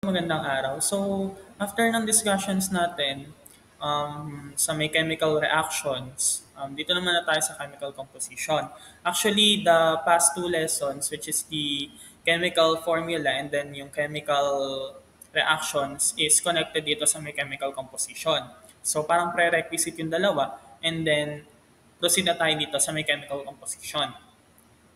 Magandang araw. So, after ng discussions natin sa may chemical reactions, dito naman na tayo sa chemical composition. Actually, the past two lessons, which is the chemical formula and then yung chemical reactions is connected dito sa may chemical composition. So, parang prerequisite yung dalawa and then proceed na tayo dito sa may chemical composition.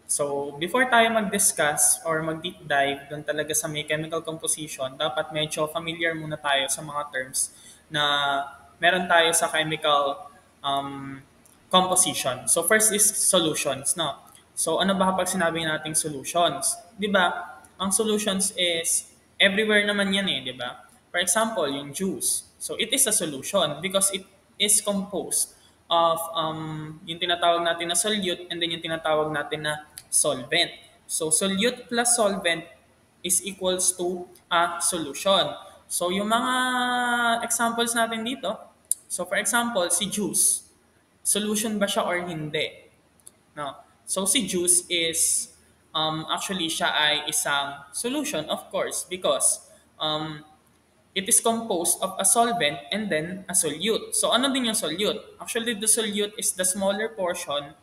So, before tayo mag-discuss or mag-deep dive doon talaga sa may chemical composition, dapat medyo familiar muna tayo sa mga terms na meron tayo sa chemical um, composition. So, first is solutions, no? So, ano ba kapag sinabi nating solutions? 'Di ba? Ang solutions is everywhere naman 'yan eh, 'di ba? For example, yung juice. So, it is a solution because it is composed of yung tinatawag natin na solute and then yung tinatawag natin na solvent. So, solute plus solvent is equals to a solution. So, yung mga examples natin dito, so for example, si juice, solution ba siya or hindi? No. So, si juice is, actually, siya ay isang solution, of course, because it is composed of a solvent and then a solute. So, ano din yung solute? Actually, the solute is the smaller portion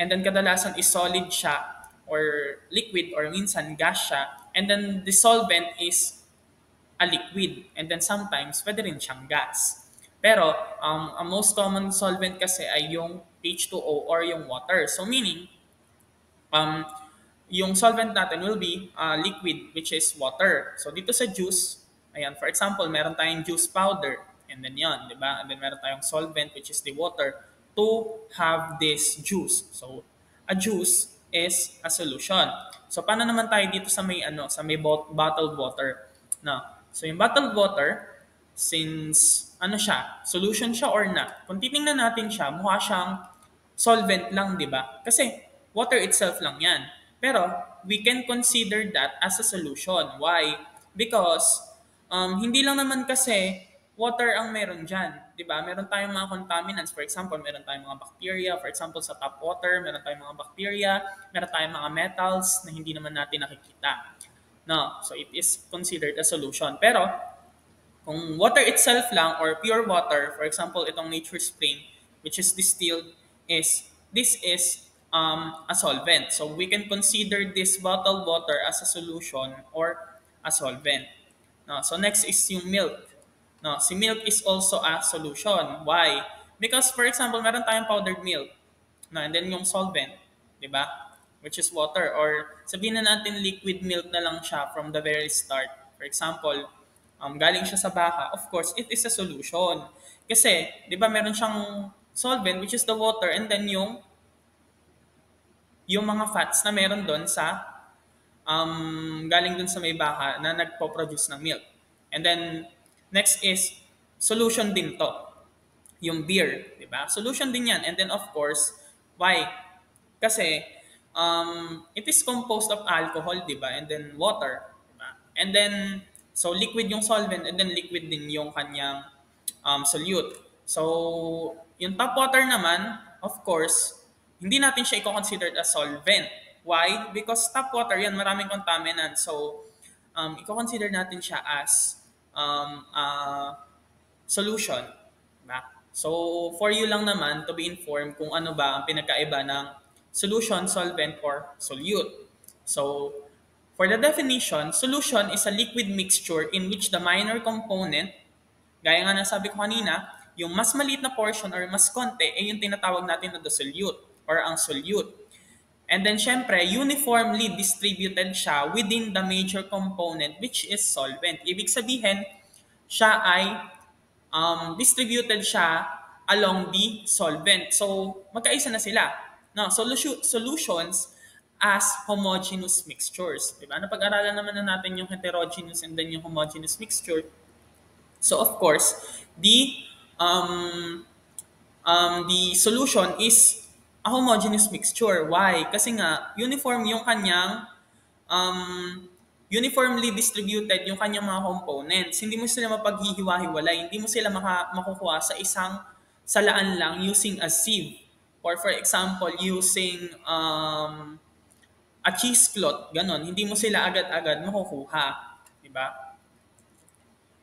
and then kadalasan is solid siya or liquid or minsan gas siya. And then the solvent is a liquid and then sometimes pwede rin siyang gas. Pero ang most common solvent kasi ay yung H2O or yung water. So meaning, um, yung solvent natin will be liquid which is water. So dito sa juice, ayan, for example, meron tayong juice powder and then yon, di ba? And then meron tayong solvent which is the water to have this juice. So a juice is a solution. So paano naman tayo dito sa may sa may bottled water? No. So yung bottled water, since siya, solution siya or not. Kung titingnan natin siya, mukha siyang solvent lang, di ba? Kasi water itself lang yan. Pero we can consider that as a solution. Why? Because hindi lang naman kasi water ang meron dyan. Di ba? Meron tayong mga contaminants. For example, meron tayong mga bacteria. For example, sa tap water, meron tayong mga bacteria. Meron tayong mga metals na hindi naman natin nakikita. No, so it is considered a solution. Pero kung water itself lang or pure water, for example, itong Nature Spring, which is distilled, this is a solvent. So we can consider this bottled water as a solution or a solvent. No, so next is yung milk. No, si milk is also a solution. Why? Because for example, meron tayong powdered milk. No, and then yung solvent, 'di ba? Which is water or sabihin na natin liquid milk na lang siya from the very start. For example, galing siya sa baka, of course, it is a solution. Kasi, di ba, meron siyang solvent, which is the water, and then yung mga fats na meron doon sa, galing doon sa may baka na nagpo-produce ng milk. And then, next is, solution din to. Yung beer, di ba? Solution din yan. And then, of course, why? Kasi, it is composed of alcohol, di ba? And then, water. Diba? And then, so, liquid yung solvent and then liquid din yung kanyang solute. So, yung tap water naman, of course, hindi natin siya i-consider as solvent. Why? Because tap water, yan, maraming contaminant. So, i-consider natin siya as solution. Diba? So, for you lang naman to be informed kung ano ba ang pinagkaiba ng solution, solvent, or solute. So, for the definition, solution is a liquid mixture in which the minor component, gaya nga nasabi ko kanina, yung mas maliit na portion or mas konti, ay yung tinatawag natin na the solute or ang solute. And then, syempre, uniformly distributed siya within the major component which is solvent. Ibig sabihin, siya ay distributed siya along the solvent. So, magkaisa na sila. No, solutions as homogeneous mixtures. Diba? Napag-aralan naman na natin yung heterogeneous and then yung homogeneous mixture. So, of course, the solution is a homogeneous mixture. Why? Kasi nga, uniform yung kanyang uniformly distributed yung kanyang mga components. Hindi mo sila mapaghihiwa-hiwalay. Hindi mo sila makukuha sa isang salaan lang using a sieve. Or for example, using a cheesecloth, ganon. Hindi mo sila agad-agad makukuha. Diba?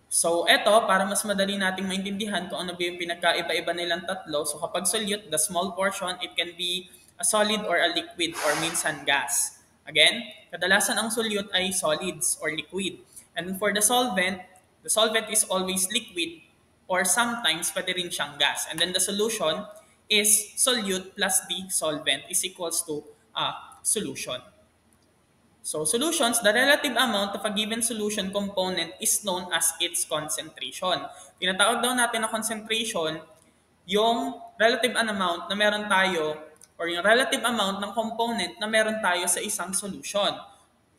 So, eto, para mas madali nating maintindihan kung ano ba yung pinagkaiba-iba nilang tatlo. So, kapag solute, the small portion, it can be a solid or a liquid or minsan gas. Again, kadalasan ang solute ay solids or liquid. And for the solvent is always liquid or sometimes pwede rin siyang gas. And then the solution is solute plus the solvent is equals to solution. So solutions, the relative amount of a given solution component is known as its concentration. Tinatawag daw natin na concentration yung relative amount na meron tayo or yung relative amount ng component na meron tayo sa isang solution.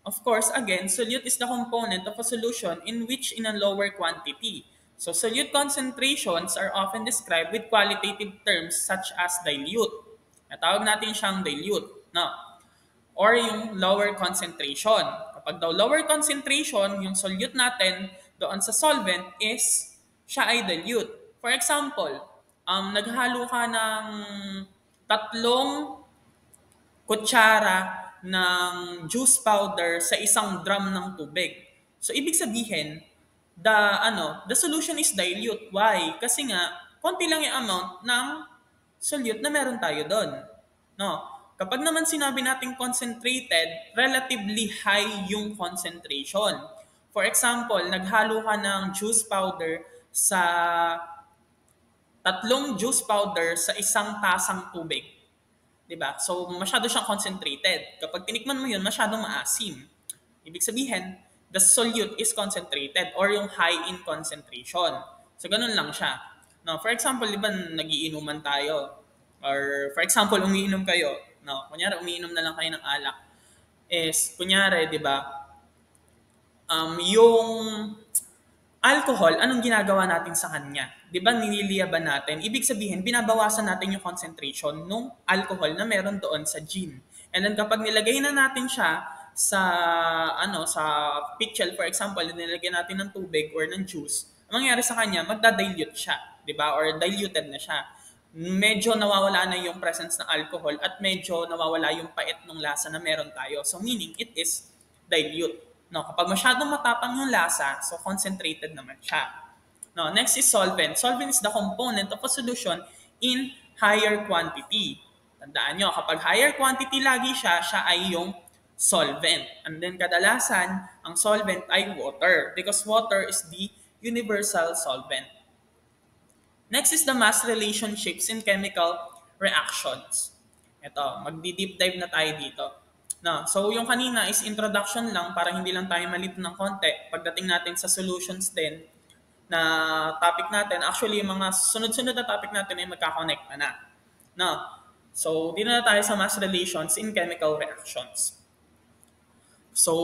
Of course, again, solute is the component of a solution in which in a lower quantity. So solute concentrations are often described with qualitative terms such as dilute. Natawag natin siyang dilute. No? Or yung lower concentration. Kapag daw lower concentration, yung solute natin doon sa solvent is siya ay dilute. For example, naghalo ka ng tatlong kutsara ng juice powder sa isang drum ng tubig. So ibig sabihin, the solution is dilute. Why? Kasi nga konti lang yung amount ng solute na meron tayo doon. No. Kapag naman sinabi nating concentrated, relatively high yung concentration. For example, naghalo ka ng juice powder sa tatlong juice powder sa isang tasang tubig. 'Di ba? So, masyado siyang concentrated. Kapag tinikman mo 'yun, masyadong maasim. Ibig sabihin, the solute is concentrated or yung high in concentration. So, ganun lang siya. No, for example, di ba nagiinuman tayo? Or for example, umiinom kayo. No, kunyari umiinom na lang kayo ng alak. Kunyari, di ba, yung alcohol, anong ginagawa natin sa kanya? Di ba nililiyaban natin? Ibig sabihin, binabawasan natin yung concentration ng alcohol na meron doon sa gin. And then kapag nilagay na natin siya sa pitchel, for example, nilagyan natin ng tubig or ng juice, ang mangyayari sa kanya, magda-dilute siya, 'di ba? Or diluted na siya. Medyo nawawala na yung presence ng alcohol at medyo nawawala yung pait ng lasa na meron tayo. So meaning it is dilute. No, kapag masyadong matapang yung lasa, so concentrated naman siya. No, next is solvent. Solvent is the component of a solution in higher quantity. Tandaan nyo, kapag higher quantity lagi siya ay yung solvent. And then kadalasan, ang solvent ay water because water is the universal solvent. Next is the mass relationships in chemical reactions. Ito, magdi-deep dive na tayo dito. No, so yung kanina is introduction lang para hindi lang tayo malito ng konti. Pagdating natin sa solutions din na topic natin, actually yung mga sunod-sunod na topic natin ay magkakonect na. No, so dito na tayo sa mass relations in chemical reactions. So,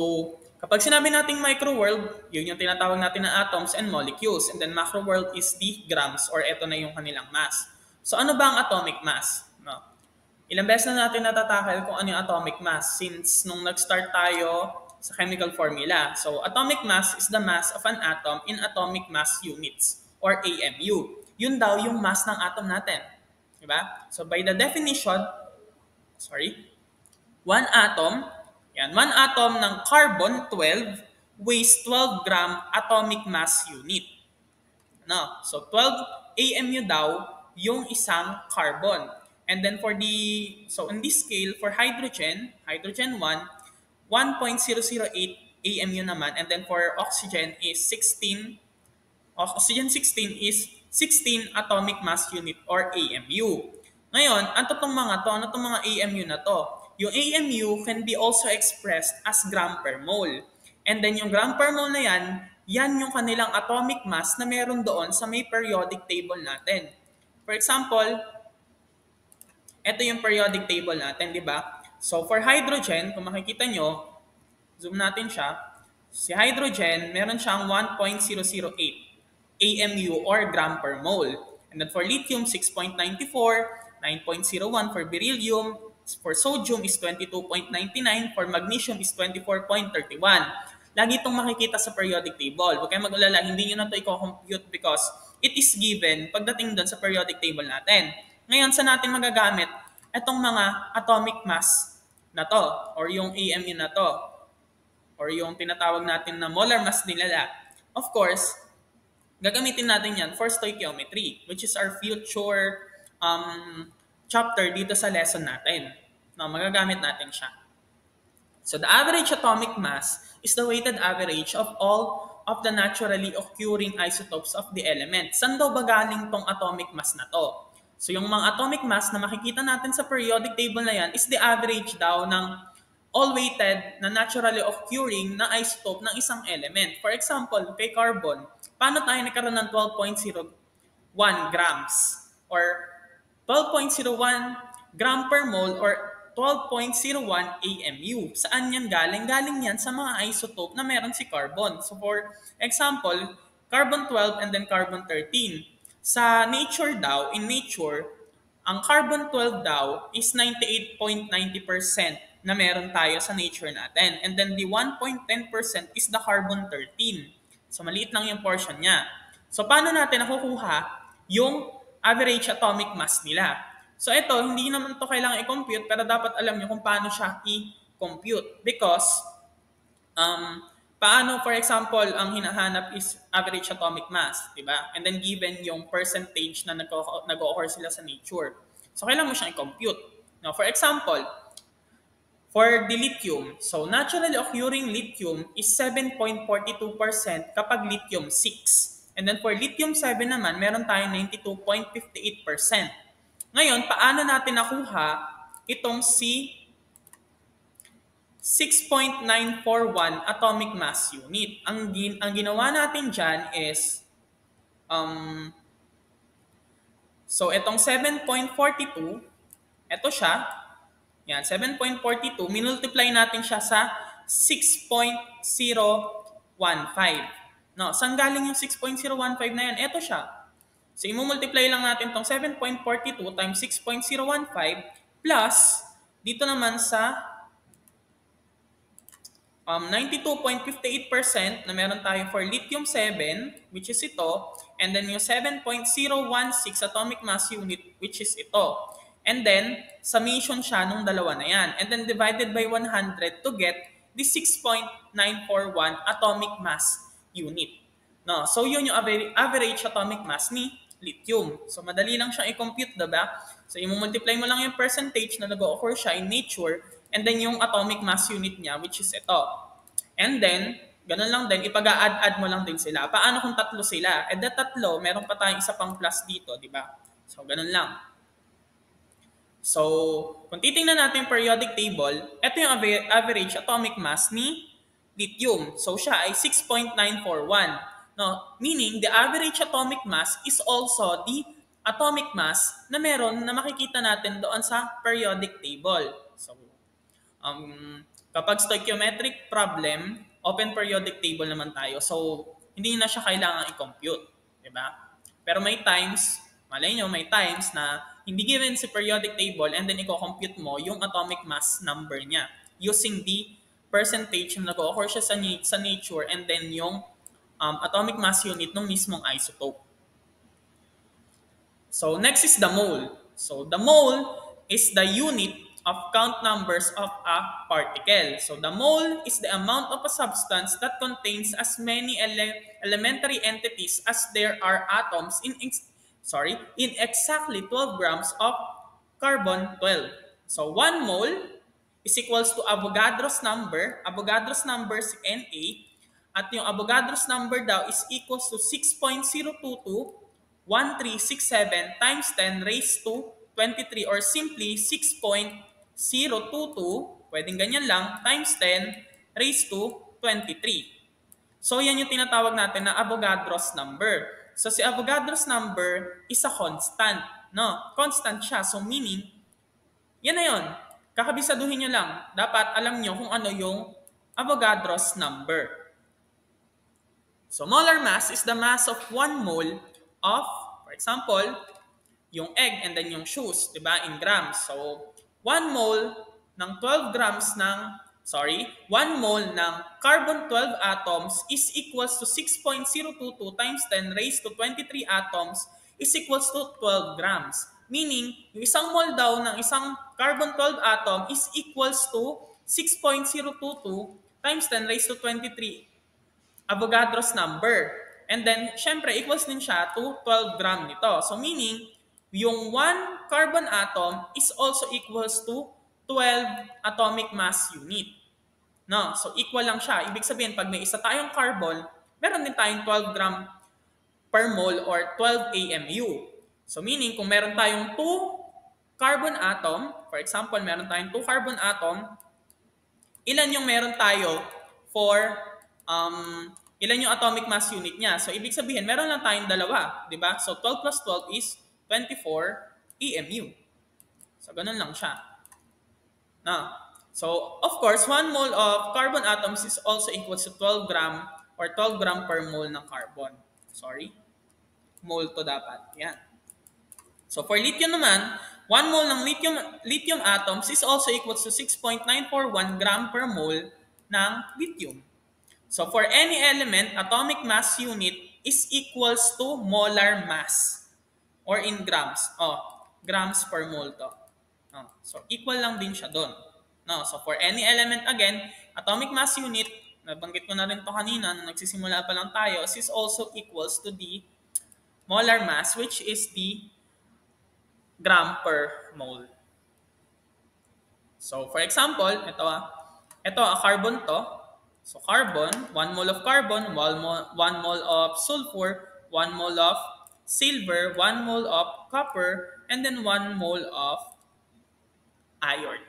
kapag sinabi nating microworld, yun yung tinatawag natin na atoms and molecules. And then macroworld is the grams or eto na yung kanilang mass. So, ano ba ang atomic mass? No. Ilang beses na natin natatakal kung ano yung atomic mass since nung nag-start tayo sa chemical formula. So, atomic mass is the mass of an atom in atomic mass units or AMU. Yun daw yung mass ng atom natin. Diba? So, by the definition, one atom ng carbon-12 weighs 12 gram atomic mass unit. No? So, 12 AMU daw yung isang carbon. And then in this scale, for hydrogen 1, 1.008 AMU naman. And then for oxygen 16 is 16 atomic mass unit or AMU. Ngayon, ano tong mga AMU na to? Yung AMU can be also expressed as gram per mole. And then yung gram per mole na yan yung kanilang atomic mass na meron doon sa may periodic table natin. For example, ito yung periodic table natin, di ba? So for hydrogen, kung makikita nyo, zoom natin siya, si hydrogen, meron siyang 1.008 AMU or gram per mole. And then for lithium, 6.94, 9.01 for beryllium, for sodium is 22.99, for magnesium is 24.31. Lagi itong makikita sa periodic table. Huwag kayong mag-alala, hindi nyo na ito i-compute because it is given pagdating doon sa periodic table natin. Ngayon, sa natin magagamit itong mga atomic mass na to or yung AMU na to or yung tinatawag natin na molar mass nila. Of course, Gagamitin natin yan for stoichiometry, which is our future chapter dito sa lesson natin. No, magagamit natin siya. So the average atomic mass is the weighted average of all of the naturally occurring isotopes of the element. Saan daw ba galing tong atomic mass na to? So yung mga atomic mass na makikita natin sa periodic table na yan is the average daw ng all weighted na naturally occurring na isotope ng isang element. For example, kay carbon, paano tayo nagkaroon ng 12.01 grams or 12.01 gram per mole or 12.01 AMU. Saan yan galing? Galing yan sa mga isotope na meron si carbon. So for example, carbon 12 and then carbon 13. Sa nature daw, in nature, ang carbon 12 daw is 98.90% na meron tayo sa nature natin. And then the 1.10% is the carbon 13. So maliit lang yung portion niya. So paano natin nakukuha yung average atomic mass nila? So ito, hindi naman to kailangan i-compute pero dapat alam nyo kung paano siya i-compute. Because, paano, for example, ang hinahanap is average atomic mass, di ba? And then given yung percentage na nag-occur sila sa nature. So kailangan mo siyang i-compute. Now, for example, for the lithium, so naturally occurring lithium is 7.42% kapag lithium 6. And then for lithium 7 naman, meron tayong 92.58%. Ngayon, paano natin nakuha itong si 6.941 atomic mass unit? Ang ginawa natin dyan is, so itong 7.42, ito siya, yan, 7.42, minultiply natin siya sa 6.015. No, saan galing yung 6.015 na yan? Ito siya. So, i-multiply lang natin itong 7.42 times 6.015 plus dito naman sa 92.58% na meron tayo for lithium 7, which is ito, and then yung 7.016 atomic mass unit, which is ito. And then, summation siya nung dalawa na yan. And then, divided by 100 to get the 6.941 atomic mass unit. No, so, yun yung average atomic mass ni lithium. So, madali lang siyang i-compute, diba? So, i-multiply mo lang yung percentage na nag-occur siya in nature and then yung atomic mass unit niya, which is ito. And then, ganun lang din, ipag-add-add mo lang din sila. Paano kung tatlo sila? Eh, tatlo, meron pa tayong isa pang plus dito, diba? So, ganun lang. So, kung titingnan natin yung periodic table, ito yung average atomic mass ni lithium. So, siya ay 6.941. No, meaning the average atomic mass is also the atomic mass na meron na makikita natin doon sa periodic table. So, kapag stoichiometric problem, open periodic table naman tayo. So, hindi na siya kailangan i-compute. Diba? Pero may times, malay nyo, may times na hindi given si periodic table and then i-compute mo yung atomic mass number niya using the percentage na nag-occur siya sa nature and then yung atomic mass unit ng mismong isotope. So, next is the mole. So, the mole is the unit of count numbers of a particle. So, the mole is the amount of a substance that contains as many elementary entities as there are atoms in exactly 12 grams of carbon 12. So, 1 mole is equals to Avogadro's number. Avogadro's number is Na. At yung Avogadro's number daw is equals to 6.0221367 times 10 raised to 23 or simply 6.022, pwedeng ganyan lang, times 10 raised to 23. So yan yung tinatawag natin na Avogadro's number. So si Avogadro's number is a constant. No? Constant siya. So meaning, yan na yun. Kakabisaduhin nyo lang. Dapat alam nyo kung ano yung Avogadro's number. So, molar mass is the mass of 1 mole of, for example, yung egg and then yung shoes, di ba, in grams. So, 1 mole ng 12 grams ng, 1 mole ng carbon 12 atoms is equals to 6.022 times 10 raised to 23 atoms is equals to 12 grams. Meaning, yung isang mole daw ng isang carbon 12 atom is equals to 6.022 times 10 raised to 23 Avogadro's number. And then, syempre, equals din siya to 12 gram nito. So, meaning, yung 1 carbon atom is also equals to 12 atomic mass unit. No? So, equal lang siya. Ibig sabihin, pag may isa tayong carbon, meron din tayong 12 gram per mole or 12 AMU. So, meaning, kung meron tayong 2 carbon atom, for example, meron tayong 2 carbon atom, ilan yung meron tayo for ilan yung atomic mass unit niya. So, ibig sabihin, meron lang tayong dalawa, di ba? So, 12 plus 12 is 24 EMU. So, ganun lang siya. So, of course, 1 mole of carbon atoms is also equals to 12 gram or 12 gram per mole ng carbon. Sorry. Mole to dapat. Yan. So, for lithium naman, 1 mole ng lithium atoms is also equals to 6.941 gram per mole ng lithium. So, for any element, atomic mass unit is equals to molar mass or in grams. Grams per mole to. So, equal lang din siya doon. So, for any element again, atomic mass unit, nabanggit ko na rin to kanina, nung nagsisimula pa lang tayo, is also equals to the molar mass, which is the gram per mole. So, for example, ito carbon to. So, carbon, 1 mole of carbon, 1 mole of sulfur, 1 mole of silver, 1 mole of copper, and then 1 mole of iron.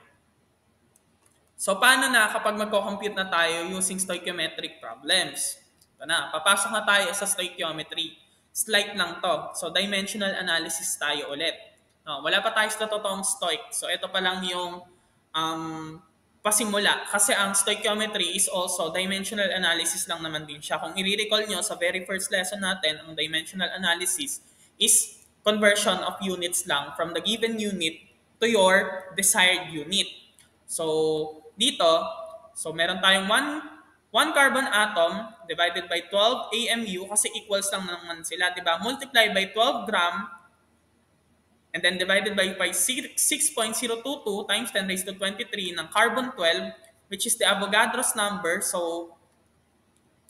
So, paano na kapag magko-compute na tayo using stoichiometric problems? Ito na, papasok na tayo sa stoichiometry. Slight lang to. So, dimensional analysis tayo ulit. Wala pa tayo sa totoong stoic. So, ito pa lang yung pasimula. Kasi ang stoichiometry is also dimensional analysis lang naman din siya. Kung i-recall nyo sa very first lesson natin, ang dimensional analysis is conversion of units lang from the given unit to your desired unit. So, dito, meron tayong 1 carbon atom divided by 12 AMU kasi equals lang naman sila, di ba? Multiply by 12 gram and then divided by 6.022 times 10 raised to 23 ng carbon 12, which is the Avogadro's number. So,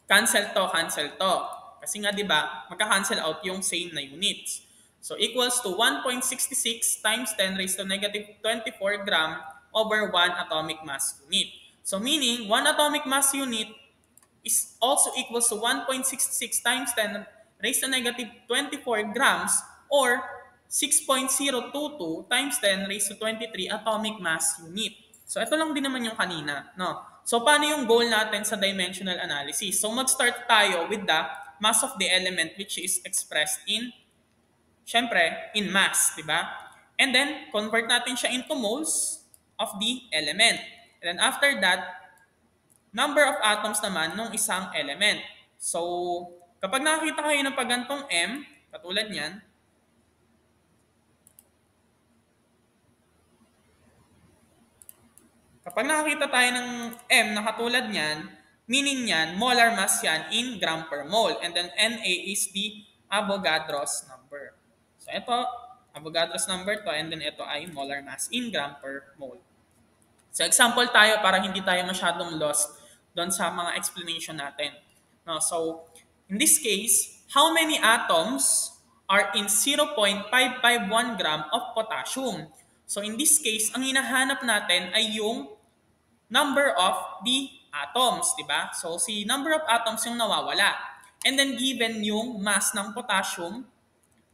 cancel to. Kasi nga, di ba, magka-cancel out yung same na units. So, equals to 1.66 times 10 raised to negative 24 gram over 1 atomic mass unit. So, meaning, 1 atomic mass unit is also equals to 1.66 times 10 raised to negative 24 grams or 6.022 times 10 raised to 23 atomic mass unit. So, ito lang din naman yung kanina. So, paano yung goal natin sa dimensional analysis? So, mag-start tayo with the mass of the element which is expressed in, syempre, in mass, di ba? And then, convert natin siya into moles of the element. And then, after that, number of atoms naman ng isang element. So, kapag nakakita kayo ng pagantong M, katulad niyan, kapag nakakita tayo ng M na katulad niyan, meaning niyan, molar mass yan in gram per mole. And then Na is the Avogadro's number. So ito, Avogadro's number to, and then ito ay molar mass in gram per mole. So example tayo para hindi tayo masyadong lost doon sa mga explanation natin. So in this case, how many atoms are in 0.551 gram of potassium? So in this case, ang hinahanap natin ay yung number of the atoms, di ba? So si number of atoms yung nawawala. And then given yung mass ng potassium,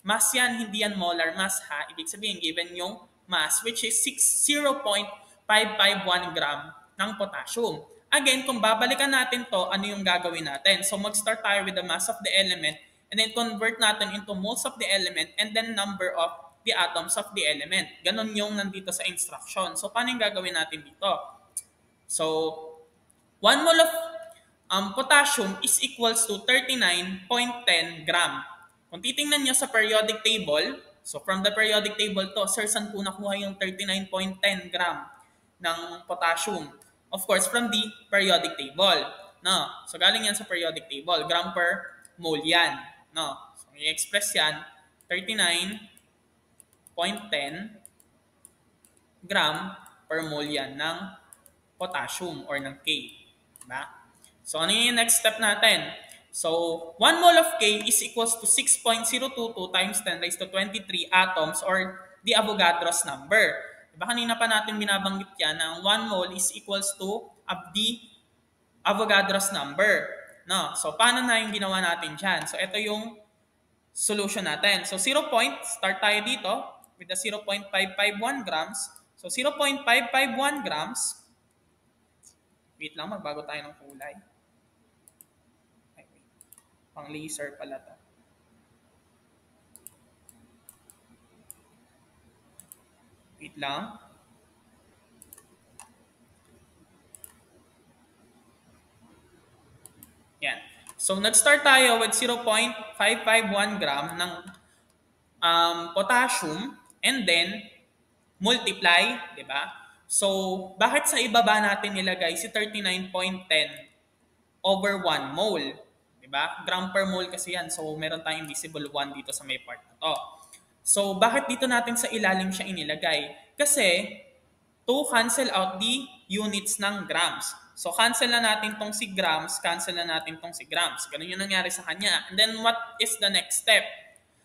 mass yan, hindi yan molar mass ha. Ibig sabihin, given yung mass which is 0.551 gram ng potassium. Again, kung babalikan natin to, ano yung gagawin natin? So mag-start tayo with the mass of the element and then convert natin into moles of the element and then number of the atoms of the element. Ganon yung nandito sa instruction. So paano yung gagawin natin dito? So 1 mole of potassium is equals to 39.10 gram. Kung titingnan nyo sa periodic table, so from the periodic table to, sir, saan po nakuha yung 39.10 gram ng potassium? Of course, from the periodic table. So galing yan sa periodic table. Gram per mole yan. So i-express yan, 39.10 gram per mole yan ng potassium or ng K. Diba? So ano yung next step natin? So, 1 mole of K is equals to 6.022 times 10 raised to 23 atoms or the Avogadro's number. Diba kanina pa natin binabanggit yan na ang 1 mole is equals to the Avogadro's number. No? So, paano na yung ginawa natin dyan? So, ito yung solution natin. So, start tayo dito with the 0.551 grams. So, 0.551 grams. Wait lang, magbago tayo ng kulay. Pang laser pala to. Wait lang. Yan. So, nag-start tayo with 0.551 gram ng potassium and then multiply, di ba? So, bakit sa ibaba natin nilagay si 39.10 over 1 mole? Di ba? Gram per mole kasi yan. So, meron tayong invisible 1 dito sa may part na to. So, bakit dito natin sa ilalim siya inilagay? Kasi, to cancel out the units ng grams. So, cancel na natin tong si grams, cancel na natin tong si grams. Ganun yung nangyari sa kanya. And then, what is the next step?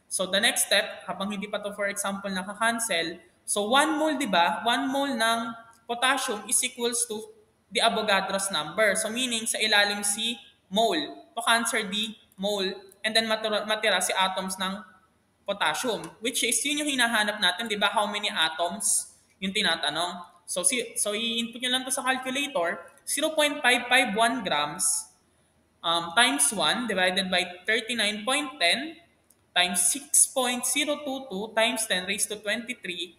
So, the next step, habang hindi pa to for example naka-cancel, so 1 mole, di ba? 1 mole ng potassium is equals to the Avogadro's number. So, meaning, sa ilalim si mole. To cancel the mole, and then matira si atoms ng potassium, which is yun yung hinahanap natin, di ba? How many atoms yung tinatanong. So i-input nyo lang to sa calculator, 0.551 grams times 1 divided by 39.10 times 6.022 times 10 raised to 23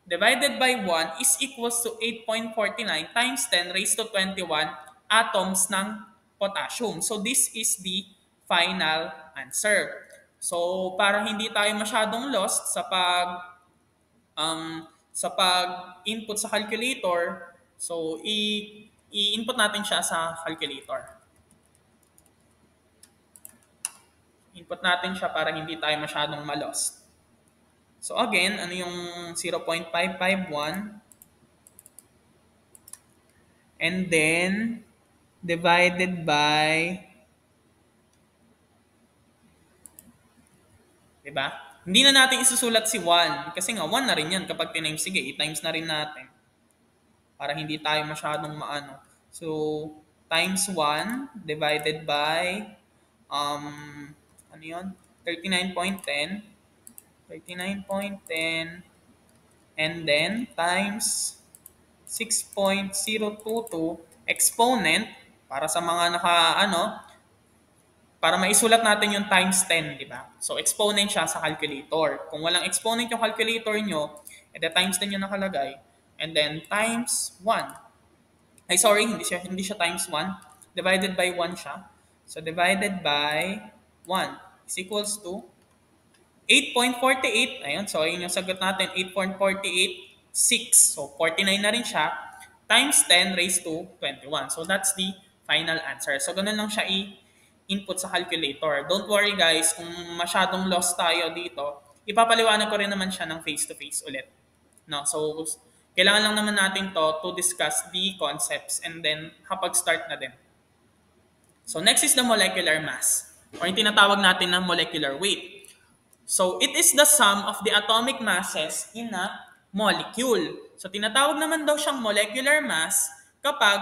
divided by 1 is equals to 8.49 times 10 raised to 21 atoms ng potassium. So this is the final answer. So para hindi tayo masyadong lost sa pag-input sa calculator, so i-input natin siya sa calculator. Input natin siya para hindi tayo masyadong ma-lost. So again, ano yung 0.551? And then, divided by, diba? Hindi na natin isusulat si 1. Kasi nga, 1 na rin yan kapag tinimes. Sige, i-times na rin natin. Para hindi tayo masyadong maano. So, times 1 divided by, ano yun? 39.10. 39.10. And then, times 6.022 exponent para sa mga para maisulat natin yung times 10, di ba? So, exponent siya sa calculator. Kung walang exponent yung calculator nyo, the times 10 yung nakalagay. And then, times 1. Ay, sorry, hindi siya times 1. Divided by 1 siya. So, divided by 1 is equals to 8.48. Ayun, so ayun yung sagot natin. 8.486. So, 49 na rin siya. Times 10 raised to 21. So, that's the final answer. So, ganun lang siya input sa calculator. Don't worry guys, kung masyadong lost tayo dito, ipapaliwanag ko rin naman siya ng face-to-face ulit. No? So, kailangan lang naman natin to discuss the concepts and then kapag-start na din. So, next is the molecular mass or yung tinatawag natin na molecular weight. So, it is the sum of the atomic masses in a molecule. So, tinatawag naman daw siyang molecular mass kapag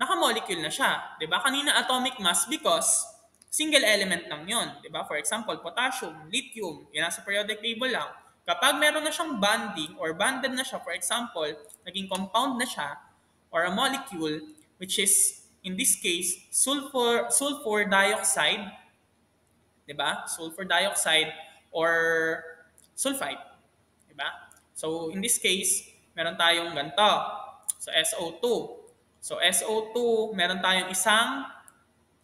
naka-molecule na siya. Diba? Kanina atomic mass because single element lang yun. Diba? For example, potassium, lithium, yan nasa periodic table lang. Kapag meron na siyang bonding or bonded na siya, for example, naging compound na siya or a molecule, which is, in this case, sulfur dioxide, diba? Sulfur dioxide or sulfide. Diba? So, in this case, meron tayong ganito. So, SO2. So, SO2, meron tayong isang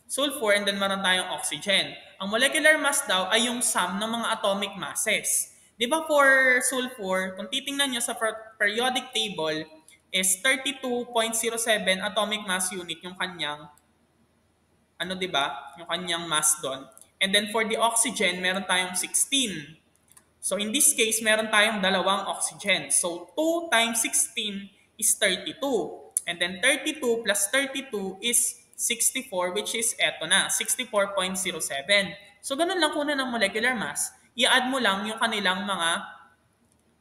sulfur and then meron tayong oxygen. Ang molecular mass daw ay yung sum ng mga atomic masses. Di ba for sulfur, kung titingnan nyo sa periodic table, is 32.07 atomic mass unit yung kanyang, di ba? Yung kanyang mass doon. And then for the oxygen, meron tayong 16. So in this case, meron tayong dalawang oxygen. So 2 times 16 is 32. And then 32 plus 32 is 64, which is eto na, 64.07. So, ganun lang kunan ng molecular mass. I-add mo lang yung kanilang mga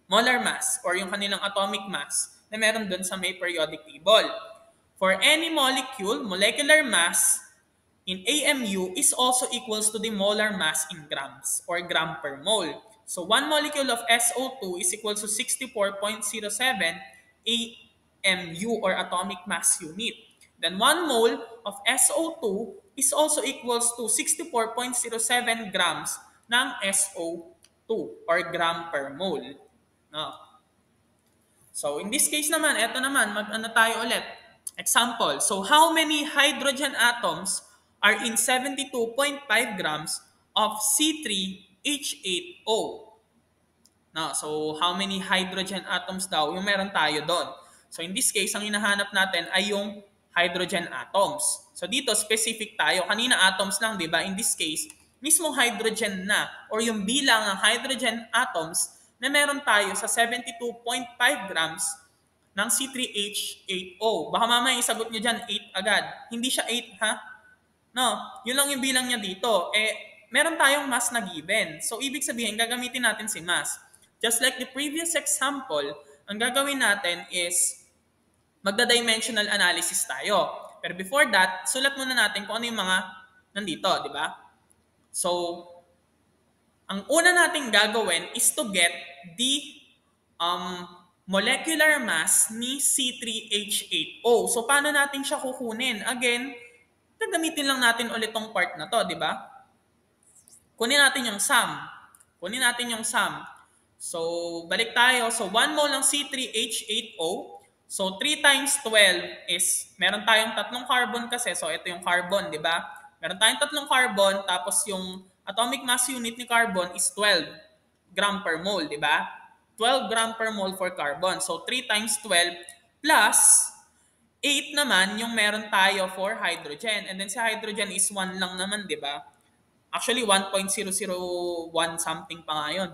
molar mass or yung kanilang atomic mass na meron dun sa may periodic table. For any molecule, molecular mass in AMU is also equals to the molar mass in grams or gram per mole. So 1 molecule of SO2 is equal to 64.07 AMU or atomic mass unit. Then 1 mole of SO2 is also equals to 64.07 grams ng SO2 or gram per mole. No? So in this case naman, eto naman, mag-ano tayo ulit. Example, so how many hydrogen atoms are in 72.5 grams of C3H8O? No, so how many hydrogen atoms daw yung meron tayo doon? So in this case, ang hinahanap natin ay yung hydrogen atoms. So dito specific tayo. Kanina atoms lang, 'di ba? In this case, mismo hydrogen na or yung bilang ng hydrogen atoms na meron tayo sa 72.5 grams ng C3H8O. Baka mamaya isagot niyo dyan 8 agad. Hindi siya 8 ha? No, yun lang yung bilang niya dito. Meron tayong mass na given. So ibig sabihin, gagamitin natin si mass. Just like the previous example, ang gagawin natin is magda-dimensional analysis tayo. Pero before that, sulat muna natin kung ano yung mga nandito, di ba? So, ang una nating gagawin is to get the molecular mass ni C3H8O. So, paano natin siya kukunin? Again, gagamitin lang natin ulit tong part na to, di ba? Kunin natin yung sum. So, balik tayo. So, 1 mole ng C3H8O. So, 3 times 12 is, meron tayong tatlong carbon kasi. So, ito yung carbon, di ba? Meron tayong tatlong carbon, tapos yung atomic mass unit ni carbon is 12 gram per mole, di ba? 12 gram per mole for carbon. So, 3 times 12 plus 8 naman yung meron tayo for hydrogen. And then si hydrogen is 1 lang naman, di ba? Actually, 1.001 something pa nga yun.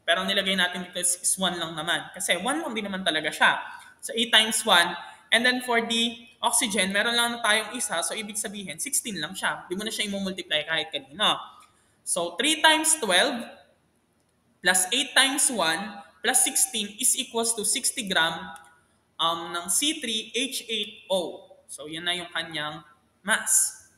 Pero ang nilagay natin dito is 1 lang naman. Kasi 1 lang din naman talaga siya. So 8 times 1. And then for the oxygen, meron lang tayong isa. So ibig sabihin, 16 lang siya. Di mo na siya i-multiply kahit kanina. So 3 times 12 plus 8 times 1 plus 16 is equals to 60 gram ng C3H8O. So yan na yung kanyang mass.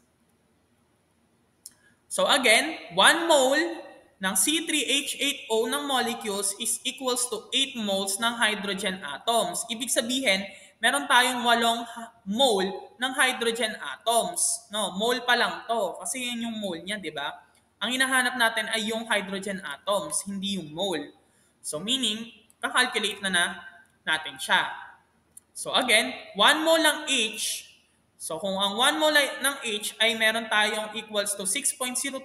So again, 1 mole ng C3H8O ng molecules is equals to 8 moles ng hydrogen atoms. Ibig sabihin, meron tayong 8 mole ng hydrogen atoms. No, mole pa lang to. Kasi yan yung mole niya, di ba? Ang hinahanap natin ay yung hydrogen atoms, hindi yung mole. So meaning, kakalculate na natin siya. So again, 1 mole ng H. So kung ang 1 mole ng H ay meron tayong equals to 6.022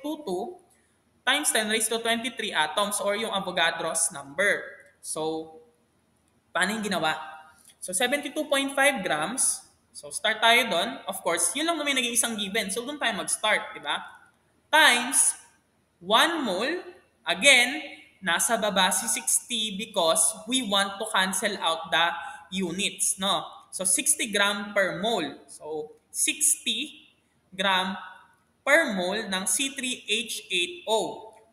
times 10 raised to 23 atoms or yung Avogadro's number. So, paano yung ginawa? So, 72.5 grams. So, start tayo doon. Of course, yun lang naman yung nag-iisang given. So, doon tayo mag-start, di ba? Times 1 mole. Again, nasa baba si 60 because we want to cancel out the units, no? So, 60 gram per mole. So, 60 gram per mole ng C3H8O.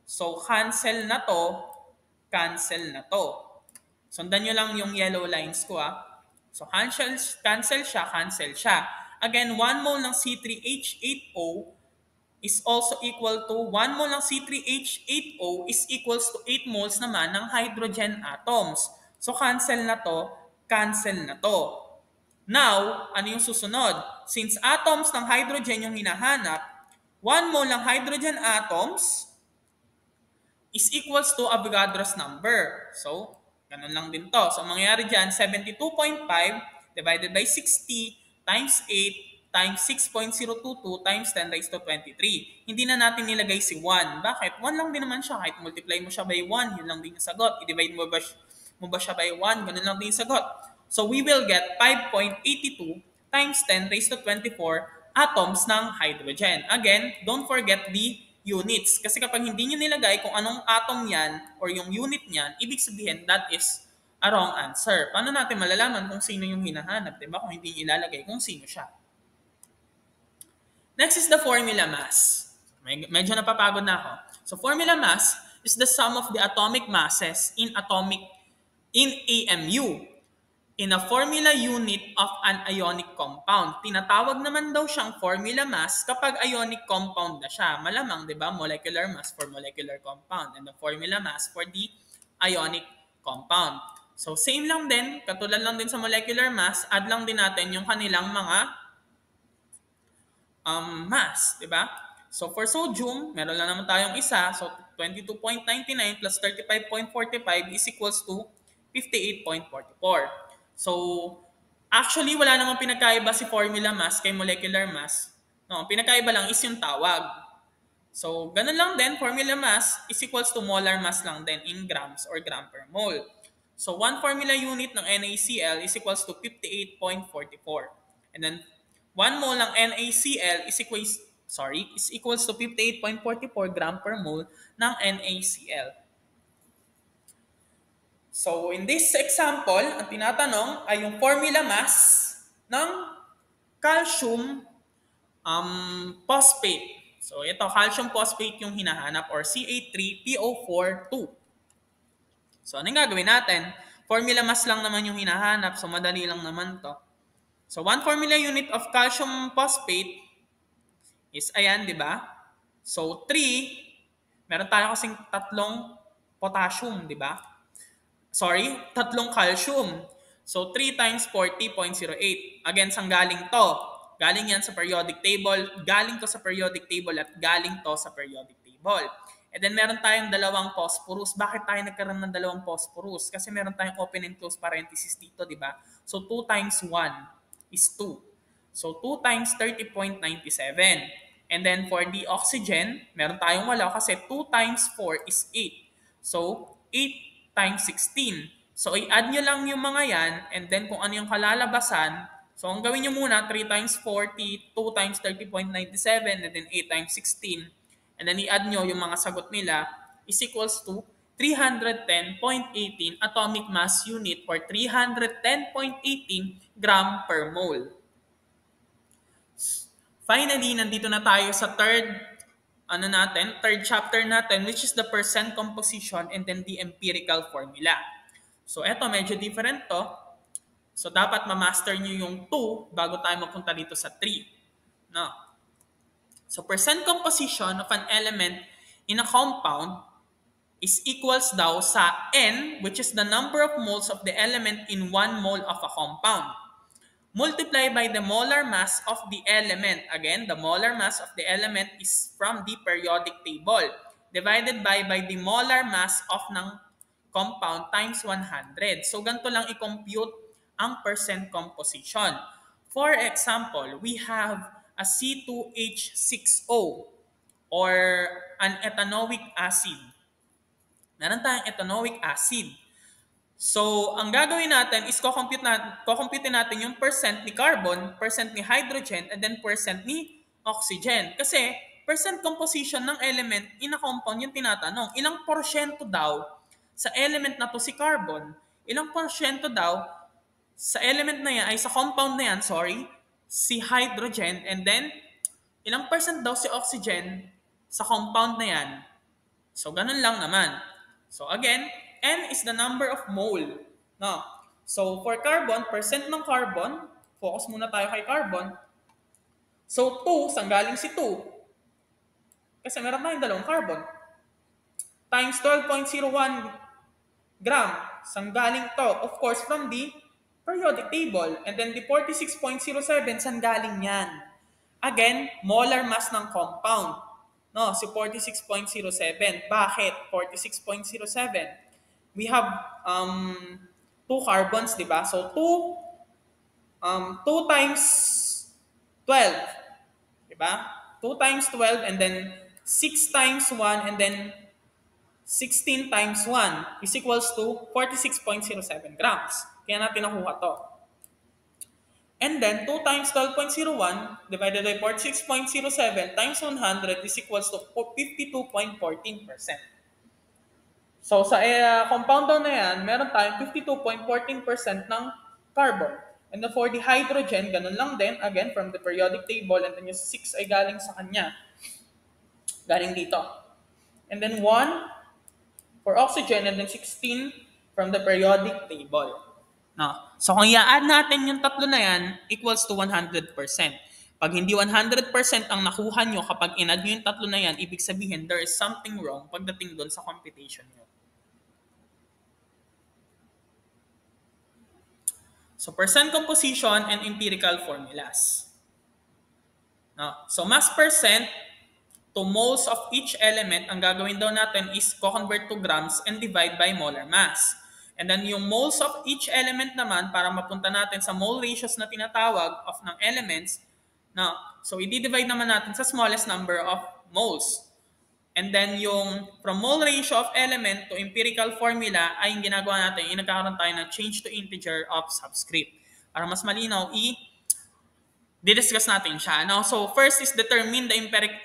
So, cancel na to. Sundan nyo lang yung yellow lines ko, So, cancel siya. Again, 1 mole ng C3H8O is also equal to 1 mole ng C3H8O is equals to 8 moles naman ng hydrogen atoms. So, cancel na to. Now, ano yung susunod? Since atoms ng hydrogen yung hinahanap, 1 mole ng hydrogen atoms is equals to Avogadro's number. So, ganun lang din to. So, mangyayari dyan, 72.5 divided by 60 times 8 times 6.022 times 10 raised to 23. Hindi na natin nilagay si 1. Bakit? 1 lang din naman siya. Kahit multiply mo siya by 1, yun lang din yung sagot. I-divide mo ba siya by 1, ganun lang din yung sagot. So, we will get 5.82 times 10 raised to 24 atoms ng hydrogen. Again, don't forget the units. Kasi kapag hindi nyo nilagay kung anong atom yan or yung unit niyan, ibig sabihin that is a wrong answer. Paano natin malalaman kung sino yung hinahanap? Diba? Kung hindi nyo ilalagay kung sino siya. Next is the formula mass. Medyo napapagod na ako. So formula mass is the sum of the atomic masses in AMU in a formula unit of an ionic compound. Tinatawag naman daw siyang formula mass kapag ionic compound na siya. Malamang, di ba? Molecular mass for molecular compound and the formula mass for the ionic compound. So same lang din, katulad lang din sa molecular mass, add lang din natin yung kanilang mga mass, di ba? So for sodium, meron lang naman tayong isa. So 22.99 plus 35.45 is equals to 58.44. So actually, wala namang pinagkaiba si formula mass kay molecular mass. No, ang pinagkaiba lang is yung tawag. So ganun lang din, formula mass is equals to molar mass lang din in grams or gram per mole. So one formula unit ng NaCl is equals to 58.44. And then 1 mole ng NaCl is equals to 58.44 gram per mole ng NaCl. So in this example, ang tinatanong ay yung formula mass ng calcium phosphate. So ito, calcium phosphate yung hinahanap or Ca3PO4 2. So anong gagawin natin? Formula mass lang naman yung hinahanap, so madali lang naman to. So one formula unit of calcium phosphate is ayan, di ba? So 3, meron tayo kasing tatlong potassium, di ba? Tatlong calcium. So 3 times 40.08. Again, saan galing to? Galing yan sa periodic table, galing to sa periodic table at galing to sa periodic table. And then meron tayong dalawang phosphorus. Bakit tayo nagkaroon ng dalawang phosphorus? Kasi meron tayong open and close parenthesis dito, di ba? So 2 times 1 is 2. So 2 times 30.97. And then for the oxygen, meron tayong wala kasi 2 times 4 is 8. So 8 times 16. So i-add nyo lang yung mga yan and then kung ano yung kalalabasan, so ang gawin nyo muna, 3 times 40, 2 times 30.97, and then 8 times 16. And then i-add nyo yung mga sagot nila is equals to 310.18 atomic mass unit or 310.18 gram per mole. Finally, nandito na tayo sa third chapter natin, which is the percent composition and then the empirical formula. So eto, medyo different to. So dapat ma-master nyo yung 2 bago tayo mapunta dito sa 3. No? So percent composition of an element in a compound is equals daw sa N, which is the number of moles of the element in 1 mole of a compound, multiplied by the molar mass of the element. Again, the molar mass of the element is from the periodic table, divided by the molar mass of ng compound times 100. So ganito lang i-compute ang percent composition. For example, we have a C2H6O or an ethanoic acid. Meron tayong ethanoic acid. So, ang gagawin natin is kukompute natin yung percent ni carbon, percent ni hydrogen, and then percent ni oxygen. Kasi, percent composition ng element in a compound yung tinatanong. Ilang porsyento daw sa element na to si carbon, ilang porsyento daw sa element na yan, ay sa compound na yan, si hydrogen, and then, ilang percent daw si oxygen sa compound na yan. So, ganun lang naman. So, again, N is the number of mole. No? So, for carbon, percent ng carbon, focus muna tayo kay carbon. So, 2, saan galing si 2? Kasi meron tayong dalawang carbon. Times 12.01 gram, saan galing to? Of course, from the periodic table. And then the 46.07, saan galing yan? Again, molar mass ng compound. No, si 46.07. Bakit 46.07? We have 2 carbons, di ba? So 2 times 12, di ba? 2 times 12 and then 6 times 1 and then 16 times 1 is equals to 46.07 grams. Kaya natin nakuha to. And then 2 times 12.01 divided by 46.07 times 100 is equals to 52.14%. So sa compound daw na yan, meron tayong 52.14% ng carbon. And then for the hydrogen, ganun lang din. Again, from the periodic table. And then yung 6 ay galing sa kanya. Galing dito. And then 1 for oxygen. And then 16 from the periodic table. No. So kung i-add natin yung tatlo na yan, equals to 100%. Pag hindi 100% ang nakuha nyo kapag in-add nyo yung tatlo na yan, ibig sabihin there is something wrong pagdating doon sa computation nyo. So percent composition and empirical formulas. No? So mass percent to moles of each element, ang gagawin daw natin is co-convert to grams and divide by molar mass. And then yung moles of each element naman, para mapunta natin sa mole ratios na tinatawag of ng elements, no? So i-divide naman natin sa smallest number of moles. And then yung from mole ratio of element to empirical formula ay yung ginagawa natin, yung nagkakaroon tayo ng change to integer of subscript. Para mas malinaw, di-discuss natin siya. No? So first is determine the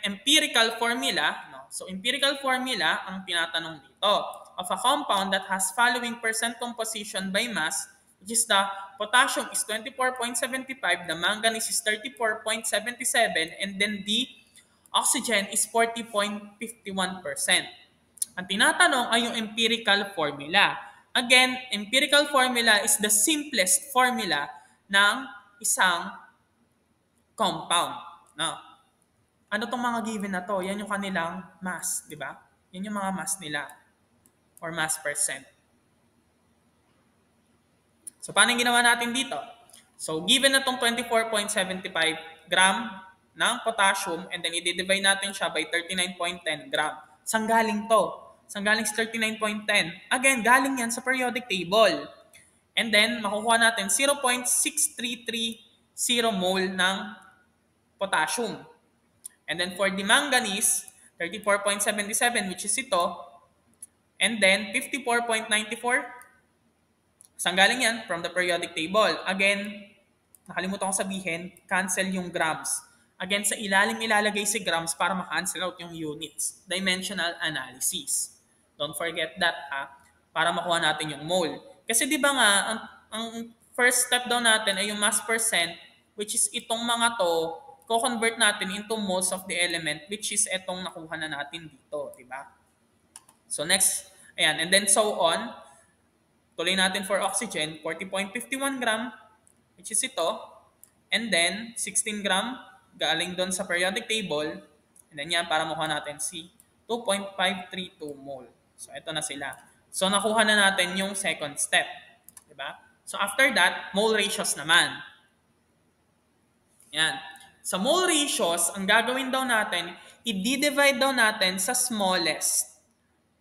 empirical formula. No? So empirical formula ang tinatanong dito of a compound that has following percent composition by mass, which is the potassium is 24.75, the manganese is 34.77, and then the oxygen is 40.51%. Ang tinatanong ay yung empirical formula. Again, empirical formula is the simplest formula ng isang compound. Now, ano tong mga given na to? Yan yung kanilang mass, di ba? Yan yung mga mass nila or mass percent. So, paano yung ginawa natin dito? So, given na tong 24.75 gram ng potassium and then i-divide natin siya by 39.10 gram. Saan galing to? Saan galing sa 39.10? Again, galing yan sa periodic table. And then, makukuha natin 0.6330 mole ng potassium. And then for the manganese, 34.77, which is ito. And then 54.94. Saan galing yan? From the periodic table. Again, nakalimutan ko sabihin, cancel yung grams. Again, sa ilalim ilalagay si grams para ma-cancel out yung units. Dimensional analysis. Don't forget that, ha? Para makuha natin yung mole. Kasi di ba nga, ang first step daw natin ay yung mass percent, which is itong mga to, co-convert natin into moles of the element, which is itong nakuha na natin dito, di ba? So next, ayan, and then so on. Tuloy natin for oxygen, 40.51 gram, which is ito. And then, 16 gram, galing doon sa periodic table. And then yan, para makuha natin si 2.532 mole. So, ito na sila. So, nakuha na natin yung second step. Diba? So, after that, mole ratios naman. Yan. Sa mole ratios, ang gagawin daw natin, i-divide daw natin sa smallest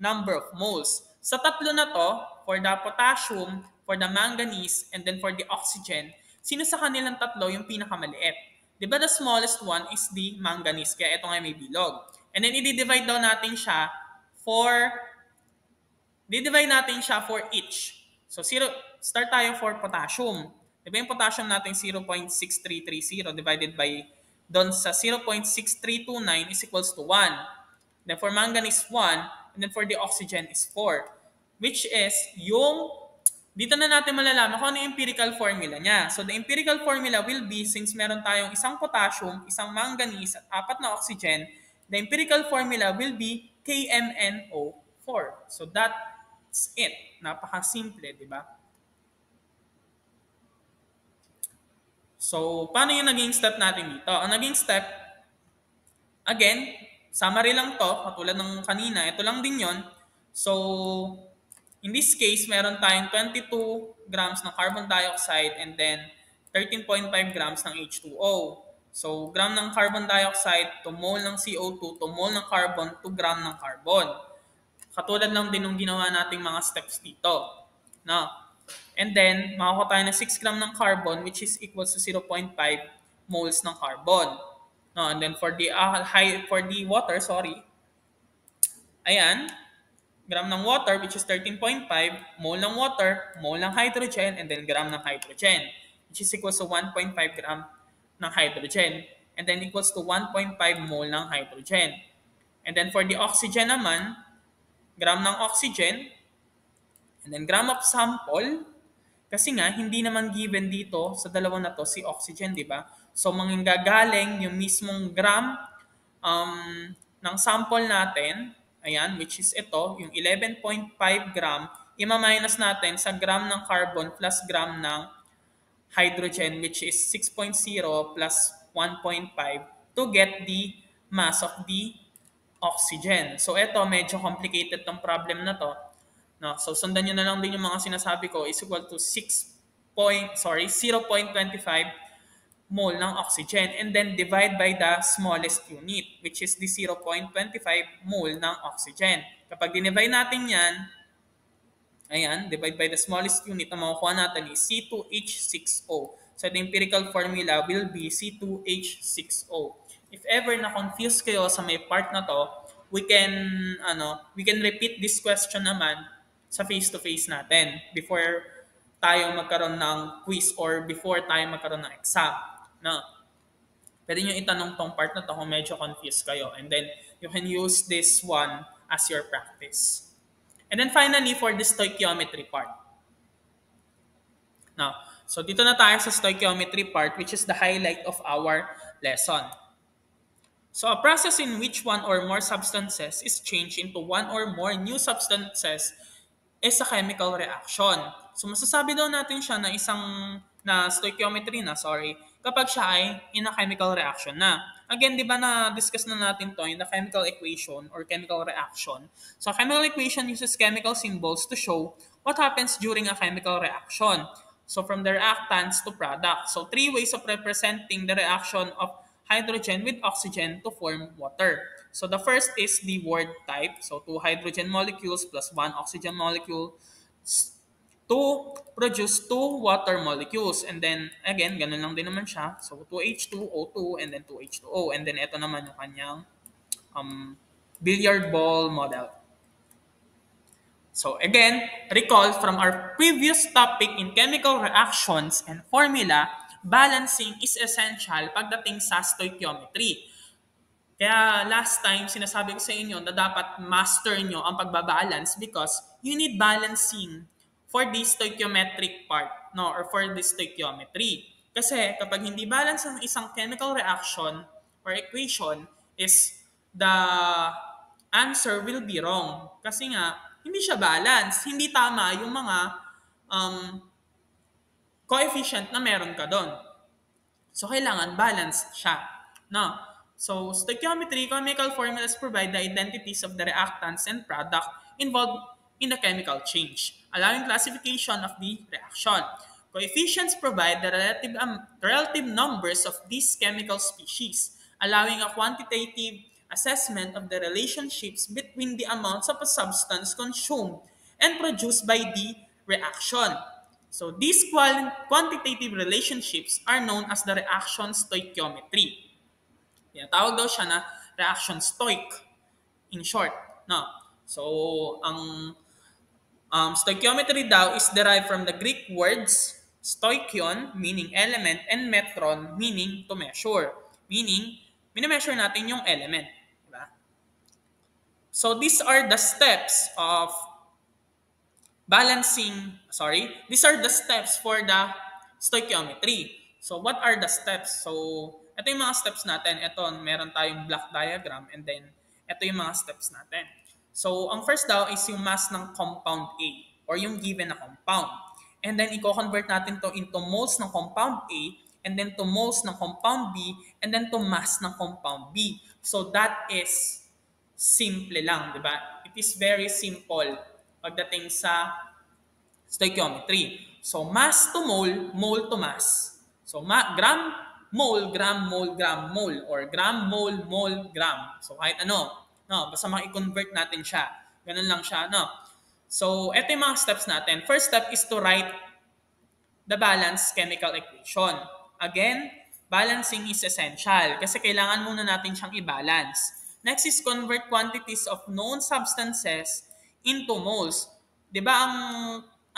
number of moles. Sa tatlo na to, for the potassium, for the manganese, and then for the oxygen, sino sa kanilang tatlo yung pinakamaliit? Diba the smallest one is the manganese, kaya ito nga may bilog. And then i-divide daw natin siya for each. So start tayo for potassium. Diba yung potassium natin 0.6330 divided by doon sa 0.6329 is equals to 1. Then for manganese 1, and then for the oxygen is 4. Which is yung, dito na natin malalaman kung ano yung empirical formula niya. So the empirical formula will be, since meron tayong isang potassium, isang manganese, at 4 na oxygen, the empirical formula will be KMNO4. So that's it. Napaka-simple, di ba? So, paano yung naging step natin dito? Ang naging step, again, summary lang to, katulad ng kanina, ito lang din yon. So, in this case, meron tayong 22 grams ng carbon dioxide and then 13.5 grams ng H2O. So, gram ng carbon dioxide to mole ng CO2 to mole ng carbon to gram ng carbon. Katulad lang din ng ginawa nating mga steps dito. No? And then, makakuha tayo ng 6 gram ng carbon which is equals to 0.5 moles ng carbon. No? And then, for the water, ayan, gram ng water which is 13.5, mole ng water, mole ng hydrogen, and then gram ng hydrogen which is equals to 1.5 gram ng hydrogen. And then equals to 1.5 mole ng hydrogen. And then for the oxygen naman, gram ng oxygen, and then gram of sample, Kasi nga, hindi naman given dito sa dalawa na to si oxygen, di ba? So, manggagaling yung mismong gram ng sample natin, ayan, which is ito, yung 11.5 gram, ima-minus natin sa gram ng carbon plus gram ng hydrogen, which is 6.0 plus 1.5 to get the mass of the oxygen. So, ito, medyo complicated tong problem na to. No, so sundan niyo na lang din yung mga sinasabi ko is equal to 0.25 mole ng oxygen and then divide by the smallest unit which is the 0.25 mole ng oxygen. Kapag dinivide natin yan, ayan, divide by the smallest unit na makukuha natin is C2H6O. So the empirical formula will be C2H6O. If ever na-confuse kayo sa may part na to, we can repeat this question naman sa face-to-face natin before tayo magkaroon ng quiz or before tayo magkaroon ng exam. No? Pwede nyo itanong tong part na to kung medyo confused kayo. And then, you can use this one as your practice. And then finally, for the stoichiometry part. Now, so dito na tayo sa stoichiometry part which is the highlight of our lesson. So a process in which one or more substances is changed into one or more new substances is a chemical reaction. So masasabi daw natin siya na stoichiometry kapag siya ay in a chemical reaction na. Again, di ba na-discuss na natin to in the chemical equation or chemical reaction. So a chemical equation uses chemical symbols to show what happens during a chemical reaction. So from the reactants to product. So three ways of representing the reaction of hydrogen with oxygen to form water. So the first is the word type. So 2 hydrogen molecules plus 1 oxygen molecule to produce 2 water molecules. And then again, ganun lang din naman siya. So 2H2O2 and then 2H2O. And then ito naman yung kanyang billiard ball model. So again, recall from our previous topic in chemical reactions and formula, balancing is essential pagdating sa stoichiometry. Kaya last time, sinasabi ko sa inyo na dapat master nyo ang pagbabalance because you need balancing for the stoichiometric part, no, or for the stoichiometry. Kasi kapag hindi balance ang isang chemical reaction or equation is the answer will be wrong. Kasi nga, hindi siya balance. Hindi tama yung mga coefficient na meron ka doon. So, kailangan balance siya. No? So, stoichiometry, chemical formulas provide the identities of the reactants and product involved in the chemical change, allowing classification of the reaction. Coefficients provide the relative numbers of these chemical species, allowing a quantitative assessment of the relationships between the amounts of a substance consumed and produced by the reaction. So these quantitative relationships are known as the reaction stoichiometry. Yan, tawag daw siya na reaction stoich in short. No? So ang stoichiometry daw is derived from the Greek words stoichion, meaning element, and metron, meaning to measure. Meaning, minimeasure natin yung element. Diba? So these are the steps of these are the steps for the stoichiometry. So, what are the steps? So, ito yung mga steps natin. Ito, meron tayong block diagram and then, ito yung mga steps natin. So, ang first daw is yung mass ng compound A or yung given na compound. And then, i-convert natin to into moles ng compound A and then to moles ng compound B and then to mass ng compound B. So, that is simple lang, di ba? It is very simple pagdating sa stoichiometry. So, mass to mole, mole to mass. So, gram, mole, gram, mole, gram, mole. Or gram, mole, mole, gram. So, kahit ano. No, basta maki-convert natin siya. Ganun lang siya, no? So, ito yung mga steps natin. First step is to write the balanced chemical equation. Again, balancing is essential kasi kailangan muna natin siyang i-balance. Next is convert quantities of known substances into moles. 'Di ba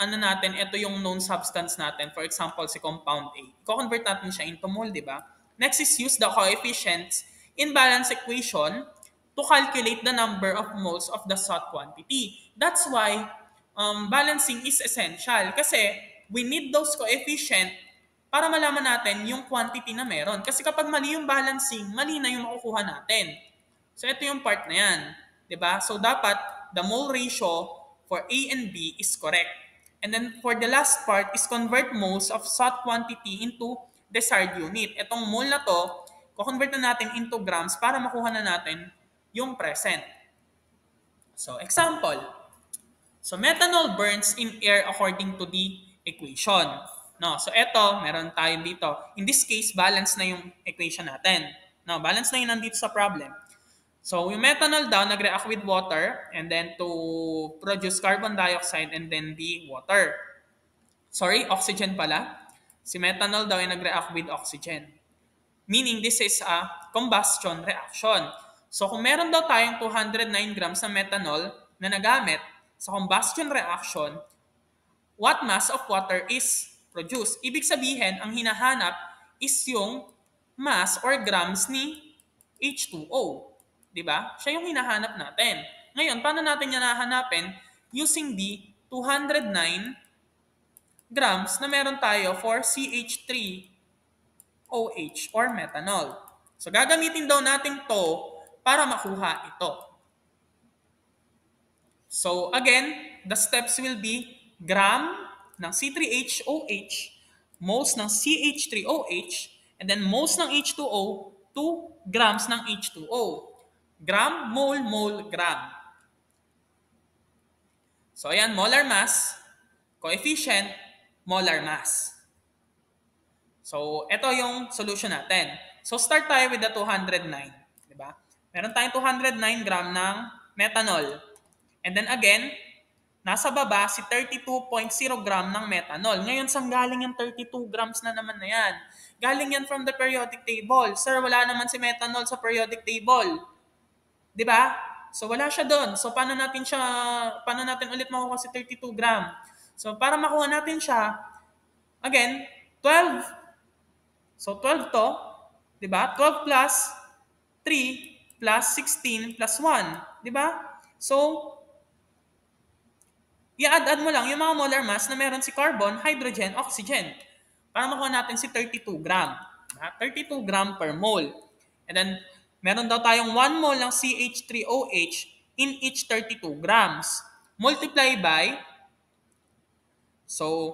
natin, ito yung known substance natin. For example, si compound A. I-convert natin siya into mole, 'di ba? Next is use the coefficients in balance equation to calculate the number of moles of the sought quantity. That's why balancing is essential kasi we need those coefficient para malaman natin yung quantity na meron. Kasi kapag mali yung balancing, mali na yung makukuha natin. So, ito yung part na yan. 'Di ba? So, dapat the mole ratio for A and B is correct. And then, for the last part is convert moles of sought quantity into desired unit. Itong mole na to, kukonvert na natin into grams para makuha na natin yung present. So, example. So, methanol burns in air according to the equation. No, so eto, meron tayo dito. In this case, balance na yung equation natin. No, balance na yun nandito sa problem. So, yung methanol daw nag-react with water and then to produce carbon dioxide and then the water. Sorry, oxygen pala. Si methanol daw ay nag-react with oxygen. Meaning, this is a combustion reaction. So, kung meron daw tayong 209 grams na methanol na nagamit sa combustion reaction, what mass of water is produced? Ibig sabihin, ang hinahanap is yung mass or grams ni H2O. Diba? Siya yung hinahanap natin. Ngayon, paano natin yan nahanapin? Using the 209 grams na meron tayo for CH3OH or methanol. So, gagamitin daw natin to para makuha ito. So, again, the steps will be gram ng C3HOH, moles ng CH3OH, and then moles ng H2O, 2 grams ng H2O. Gram, mole, mole, gram. So, ayan, molar mass, coefficient, molar mass. So, ito yung solution natin. So, start tayo with the 209. Diba? Meron tayong 209 gram ng methanol. And then again, nasa baba si 32.0 gram ng methanol. Ngayon, saan galing yung 32 grams na naman na yan? Galing yan from the periodic table. Sir, wala naman si methanol sa periodic table. 'Di ba? So wala siya doon. So paano natin ulit makuha si 32 gram? So para makuha natin siya, again, 12. So 12 to, 'di ba? 12 plus 3 plus 16 plus 1, 'di ba? So i-add mo lang yung mga molar mass na meron si carbon, hydrogen, oxygen para makuha natin si 32 gram. 32 gram per mole. And then meron daw tayong 1 mole ng CH3OH in each 32 grams. Multiply by, so,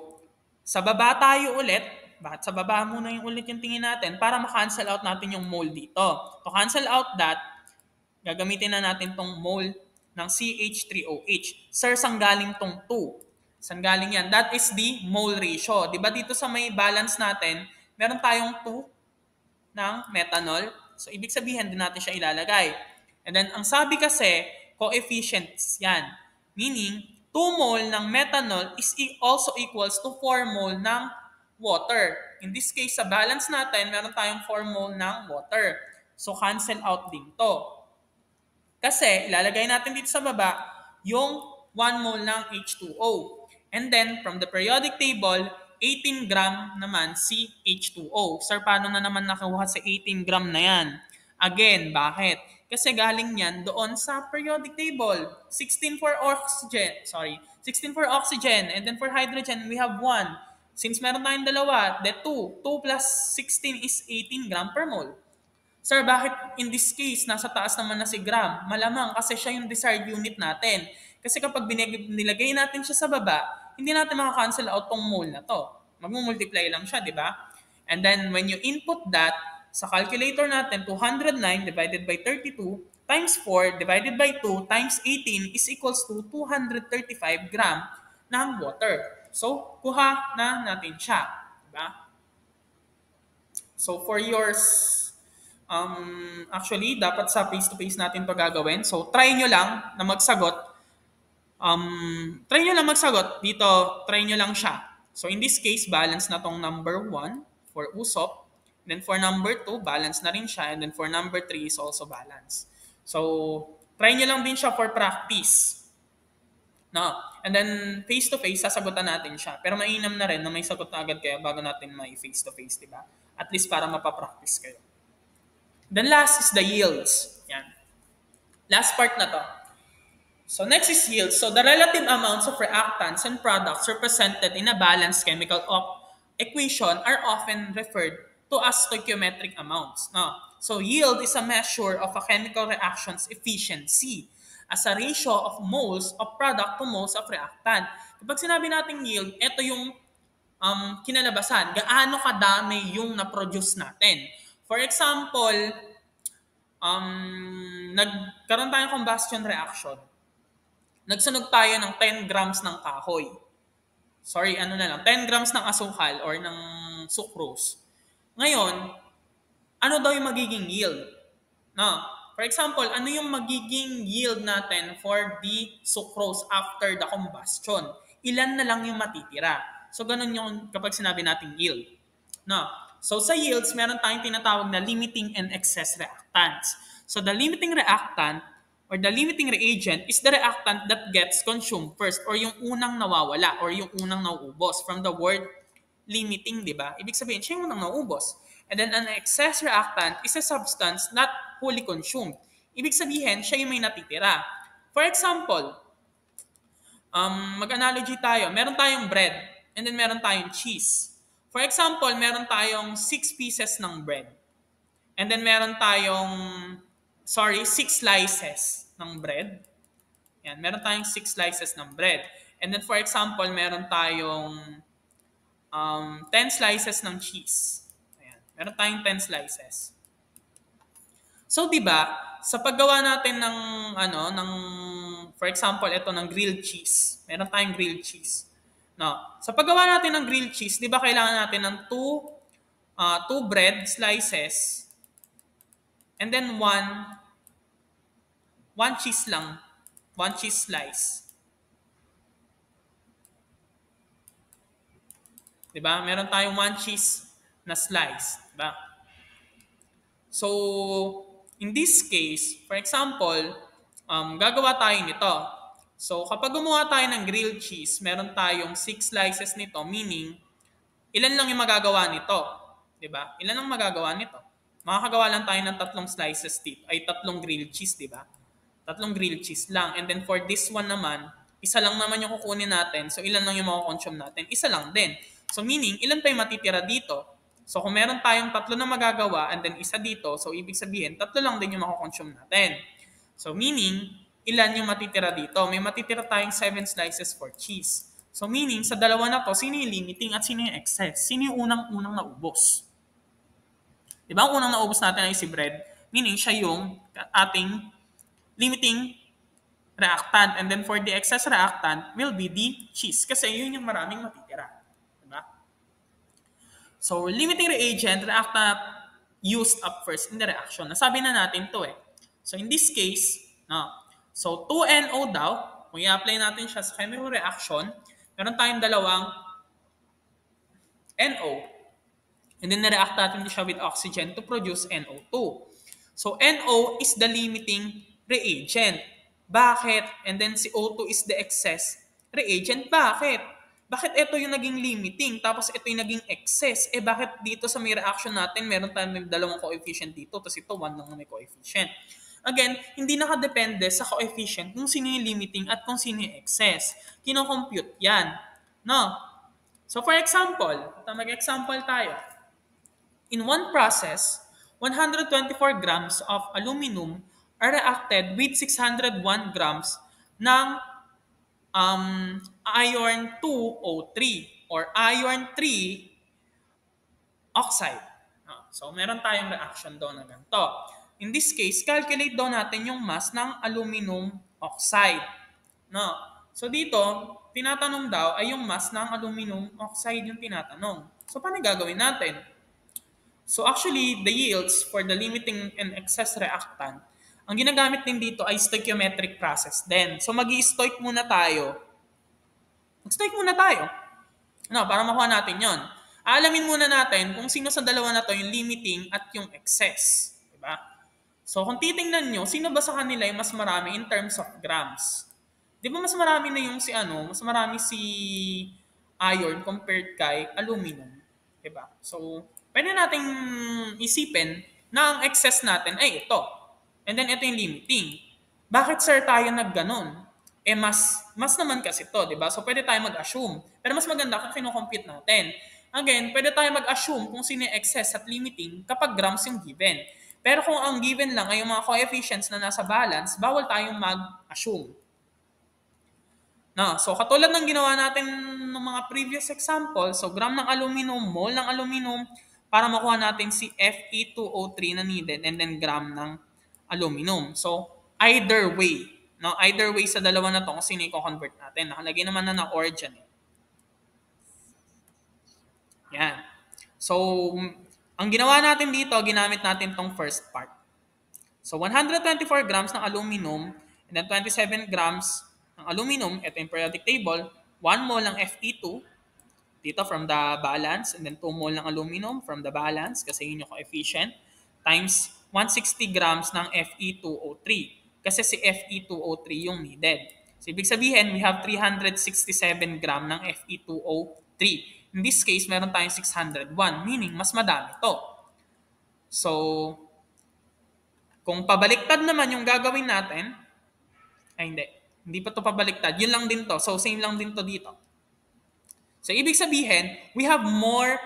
sa baba tayo ulit. Bakit sa baba muna yung ulit yung tingin natin para ma-cancel out natin yung mole dito. To cancel out that, gagamitin na natin tong mole ng CH3OH. Sir, saan galing tong 2? Saan galing yan? That is the mole ratio. Diba dito sa may balance natin, meron tayong 2 ng methanol. So, ibig sabihin, din natin siya ilalagay. And then, ang sabi kasi, coefficients yan. Meaning, 2 mole ng methanol is also equals to 4 mole ng water. In this case, sa balance natin, meron tayong 4 mole ng water. So, cancel out din to. Kasi, ilalagay natin dito sa baba yung 1 mole ng H2O. And then, from the periodic table, 18 gram naman si H2O. Sir, paano na naman nakuha sa 18 gram na yan? Again, bakit? Kasi galing yan doon sa periodic table. 16 for oxygen. 16 for oxygen. And then for hydrogen, we have 1. Since meron tayong dalawa, the 2. 2 plus 16 is 18 gram per mole. Sir, bakit in this case, nasa taas naman na si gram? Malamang kasi siya yung desired unit natin. Kasi kapag nilagay natin siya sa baba, hindi natin maka-cancel out tong mole na to. Mag-multiply lang siya, di ba? And then, when you input that, sa calculator natin, 209 divided by 32 times 4 divided by 2 times 18 is equals to 235 gram ng water. So, kuha na natin siya. Di ba? So, for yours, actually, dapat sa face-to-face natin ito gagawin. So, try nyo lang na magsagot. Dito, try nyo lang siya. So, in this case, balance na tong number 1 for usop. Then, for number 2, balance na rin siya. And then, for number 3 is also balance. So, try nyo lang din siya for practice. No? And then, face-to-face, sasagutan natin siya. Pero mainam na rin na may sagot na agad kayo bago natin may face-to-face, di ba? At least para mapapractice kayo. Then, last is the yields. Yan. Last part na to. So next is yield. So the relative amounts of reactants and products represented in a balanced chemical equation are often referred to as stoichiometric amounts. No? So yield is a measure of a chemical reaction's efficiency as a ratio of moles of product to moles of reactant. Kapag sinabi natin yield, ito yung kinalabasan. Gaano kadami yung na-produce natin. For example, nagkaroon tayong combustion reaction. Nagsunog tayo ng 10 grams ng kahoy. Sorry, 10 grams ng asukal or ng sucrose. Ngayon, ano daw yung magiging yield? No. For example, ano yung magiging yield natin for the sucrose after the combustion? Ilan na lang yung matitira? So, ganun yung kapag sinabi natin yield. No. So, sa yields, meron tayong tinatawag na limiting and excess reactants. So, the limiting reactant or the limiting reagent is the reactant that gets consumed first or yung unang nawawala or yung unang nauubos from the word limiting, di ba? Ibig sabihin, siya yung unang nauubos. And then an excess reactant is a substance not wholly consumed. Ibig sabihin, siya yung may natitira. For example, mag-analogy tayo. Meron tayong bread and then meron tayong cheese. For example, meron tayong 6 pieces ng bread. And then meron tayong, 6 slices ng bread. Yan, meron tayong 6 slices ng bread. And then for example, meron tayong 10 slices ng cheese. Ayan, meron tayong 10 slices. So, 'di ba, sa paggawa natin for example, ito ng grilled cheese. Meron tayong grilled cheese. No, sa paggawa natin ng grilled cheese, 'di ba kailangan natin ng 2 bread slices and then one cheese lang, 1 cheese slice. 'Di ba? Meron tayong 1 cheese na slice, 'di ba? So, in this case, for example, gagawa tayo nito. So, kapag gumawa tayo ng grilled cheese, meron tayong 6 slices nito, meaning, ilan lang yung magagawa nito? Diba? Ilan ang magagawa nito? Makakagawa lang tayo ng 3 slices dito, ay 3 grilled cheese, diba? 3 grilled cheese lang. And then for this one naman, isa lang naman yung kukunin natin. So, ilan lang yung makakonsume natin? Isa lang din. So, meaning, ilan pa yung matitira dito? So, kung meron tayong 3 na magagawa and then isa dito, so ibig sabihin, 3 lang din yung makakonsume natin. So, meaning, ilan yung matitira dito? May matitira tayong 7 slices for cheese. So, meaning, sa dalawa na to, sino yung limiting at sino yung excess? Sino yung unang naubos? Diba? Ang unang naubos natin ay si bread. Meaning, siya yung ating limiting reactant. And then, for the excess reactant, will be the cheese. Kasi yun yung maraming matitira. So, limiting reagent, reactant used up first in the reaction. Nasabi na natin to eh. So, in this case, so 2NO daw, kung i-apply natin siya sa chemical reaction, meron tayong dalawang NO. And then, na-react natin siya with oxygen to produce NO2. So, NO is the limiting reagent. Bakit? And then, si O2 is the excess reagent. Bakit? Bakit ito yung naging limiting, tapos ito yung naging excess? Bakit dito sa may reaction natin, meron tayong dalawang coefficient dito, tapos ito, 1 lang na may coefficient. Again, hindi nakadepende sa coefficient kung sino yung limiting at kung sino yung excess. Kino-compute yan. No? So, for example, mag-example tayo. In one process, 124 grams of aluminum are reacted with 601 grams ng iron 2O3 or iron 3 oxide. So, meron tayong reaction doon na ganito. In this case, calculate daw natin yung mass ng aluminum oxide. No? So, dito, tinatanong daw ay yung mass ng aluminum oxide yung tinatanong. So, paano gagawin natin? So, actually, the yields for the limiting and excess reactant, ang ginagamit din dito ay stoichiometric process din. So, mag-i-stoich muna tayo. Mag-stoich muna tayo. Para makuha natin yon. Aalamin muna natin kung sino sa dalawa na to yung limiting at yung excess. Diba? So, kung titingnan nyo, sino ba sa kanila yung mas marami in terms of grams? Di ba mas marami na yung mas marami si iron compared kay aluminum. Diba? So, pwede nating isipin na ang excess natin ay ito. And then, ito yung limiting. Bakit, sir, tayo nagganon? Eh mas naman kasi to, 'di ba? So pwede tayo mag-assume. Pero mas maganda kung kino-compute natin. Again, pwede tayo mag-assume kung sino yung excess at limiting kapag grams yung given. Pero kung ang given lang ay yung mga coefficients na nasa balance, bawal tayong mag-assume. So katulad ng ginawa natin ng mga previous example, so gram ng aluminum, mole ng aluminum, para makuha natin si Fe2O3 na needed and then gram ng aluminum. So either way, either way sa dalawa na to kung sino i-convert natin. Nakalagay naman na or dyan. Yan. So, ang ginawa natin dito, ginamit natin tong first part. So 124 grams ng aluminum and then 27 grams ng aluminum, ito yung periodic table, 1 mole ng Fe2 dito from the balance and then 2 mole ng aluminum from the balance kasi yun yung coefficient times 160 grams ng Fe2O3 kasi si Fe2O3 yung needed. So ibig sabihin, we have 367 gram ng Fe2O3. In this case, meron tayong 601, meaning mas madami to. So, kung pabaliktad naman yung gagawin natin, ay hindi. Hindi pa to pabaliktad. Yun lang din to. So, same lang din to dito. So, ibig sabihin, we have more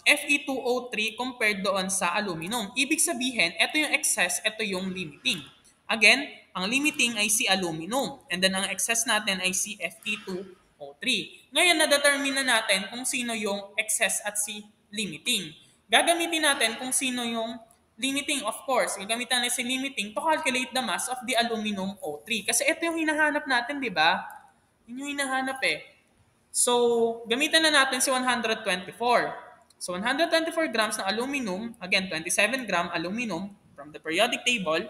Fe2O3 compared doon sa aluminum. Ibig sabihin, ito yung excess, ito yung limiting. Again, ang limiting ay si aluminum. And then, ang excess natin ay si Fe2O3. Ngayon, na-determine na natin kung sino yung excess at si limiting. Gagamitin natin kung sino yung limiting, of course. Gagamitin natin si limiting to calculate the mass of the aluminum O3. Kasi ito yung hinahanap natin, di ba? Yun yung hinahanap eh. So, gamitan na natin si 124. So, 124 grams ng aluminum, again, 27 gram aluminum from the periodic table,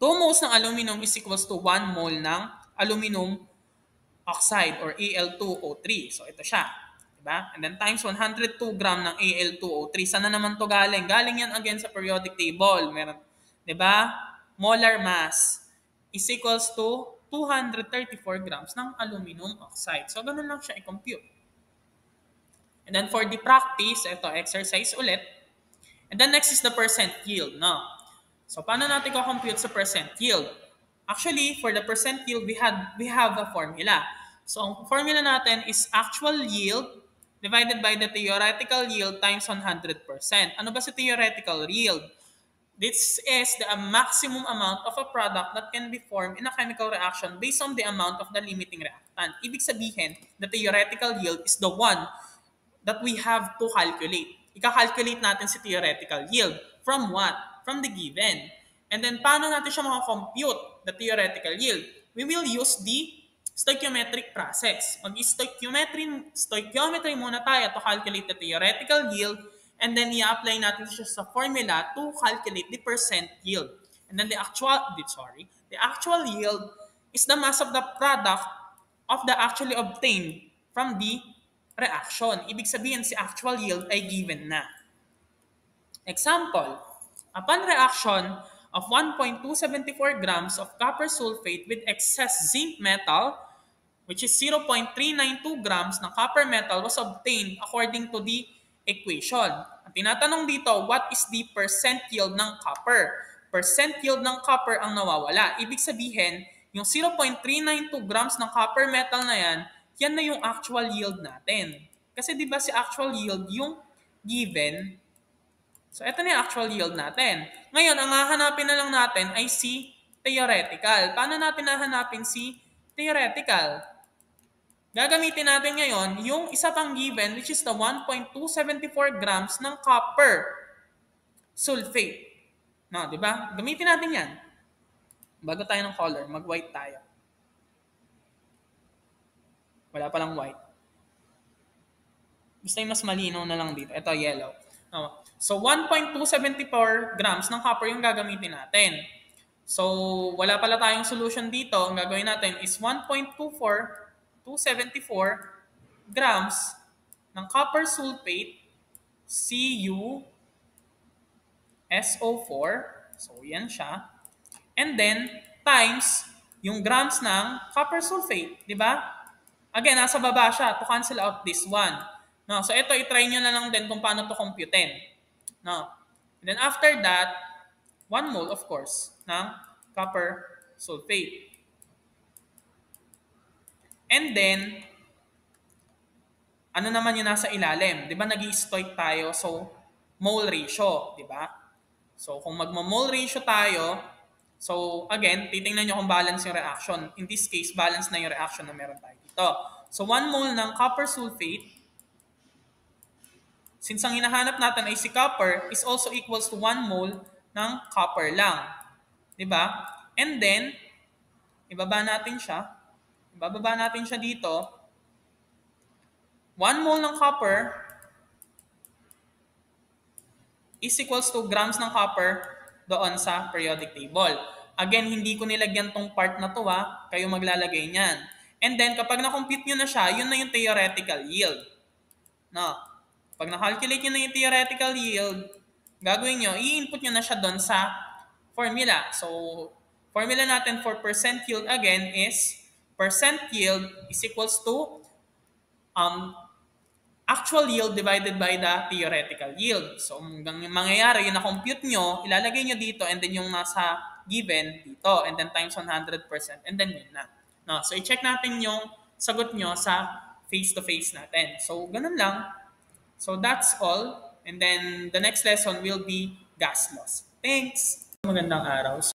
2 moles ng aluminum is equals to 1 mole ng aluminum oxide or Al2O3. So, ito siya. Diba? And then times 102 gram ng Al2O3. Sana naman to galing? Galing yan again sa periodic table. Meron, diba? Molar mass is equals to 234 grams ng aluminum oxide. So, ganun lang siya i-compute. And then for the practice, ito, exercise ulit. And then next is the percent yield. No? So, paano natin ko-compute sa percent yield? Actually, for the percent yield, we have a formula. So, ang formula natin is actual yield divided by the theoretical yield times 100%. Ano ba sa theoretical yield? This is the maximum amount of a product that can be formed in a chemical reaction based on the amount of the limiting reactant. Ibig sabihin, the theoretical yield is the one that we have to calculate. Ika-calculate natin si theoretical yield. From what? From the given. And then, paano natin siya makakompute, the theoretical yield? We will use the stoichiometric process. Mag-stoichiometry muna tayo to calculate the theoretical yield. And then, i-apply natin siya sa formula to calculate the percent yield. And then, the actual yield is the mass of the product of the actually obtained from the reaction. Ibig sabihin, si actual yield ay given na. Example, upon reaction of 1.274 grams of copper sulfate with excess zinc metal, which is 0.392 grams ng copper metal was obtained according to the equation. Ang tinatanong dito, what is the percent yield ng copper? Percent yield ng copper ang nawawala. Ibig sabihin, yung 0.392 grams ng copper metal na yan na yung actual yield natin. Kasi di ba si actual yield yung given? So, ito na yung actual yield natin. Ngayon, ang hahanapin na lang natin ay si theoretical. Paano natin hahanapin si theoretical? Gagamitin natin ngayon yung isa pang given which is the 1.274 grams ng copper sulfate. No, di ba? Gamitin natin yan. Bago tayo ng color, mag-white tayo. Wala palang white. Gusto yung mas malinaw na lang dito. Ito, yellow. No. So, 1.274 grams ng copper yung gagamitin natin. So, wala pala tayong solution dito. Ang gagawin natin is 274 grams ng copper sulfate, CuSO4. So, yan siya. And then, times yung grams ng copper sulfate. Di ba? Again, nasa baba siya to cancel out this one. No, so, ito, itry nyo na lang din kung paano to computein. No. And then, after that, 1 mole, of course, ng copper sulfate. And then, ano naman yung nasa ilalim? Di ba nag-i-stoich tayo? So, mole ratio. Di ba? So, kung magmo-mole ratio tayo, so again, titingnan nyo kung balance yung reaction. In this case, balance na yung reaction na meron tayo dito. So, 1 mole ng copper sulfate, since ang hinahanap natin ay si copper, is also equals to 1 mole ng copper lang. Di ba? And then, ibaba natin siya. Ibababa natin siya dito. 1 mole ng copper is equals to grams ng copper doon sa periodic table. Again, hindi ko nilagyan tong part na to ha. Kayo maglalagay niyan. And then, kapag na-compute nyo na siya, yun na yung theoretical yield. No. Pag na-calculate nyo na yung theoretical yield, gagawin nyo, i-input nyo na siya doon sa formula. So, formula natin for percent yield again is percent yield is equals to actual yield divided by the theoretical yield. So, hanggang yung mangyayari, yung na-compute nyo, ilalagay nyo dito, and then yung nasa given dito, and then times 100%, and then yun na. No, so, i-check natin yung sagot nyo sa face-to-face natin. So, ganun lang. So, that's all. And then, the next lesson will be gas loss. Thanks! Magandang araw.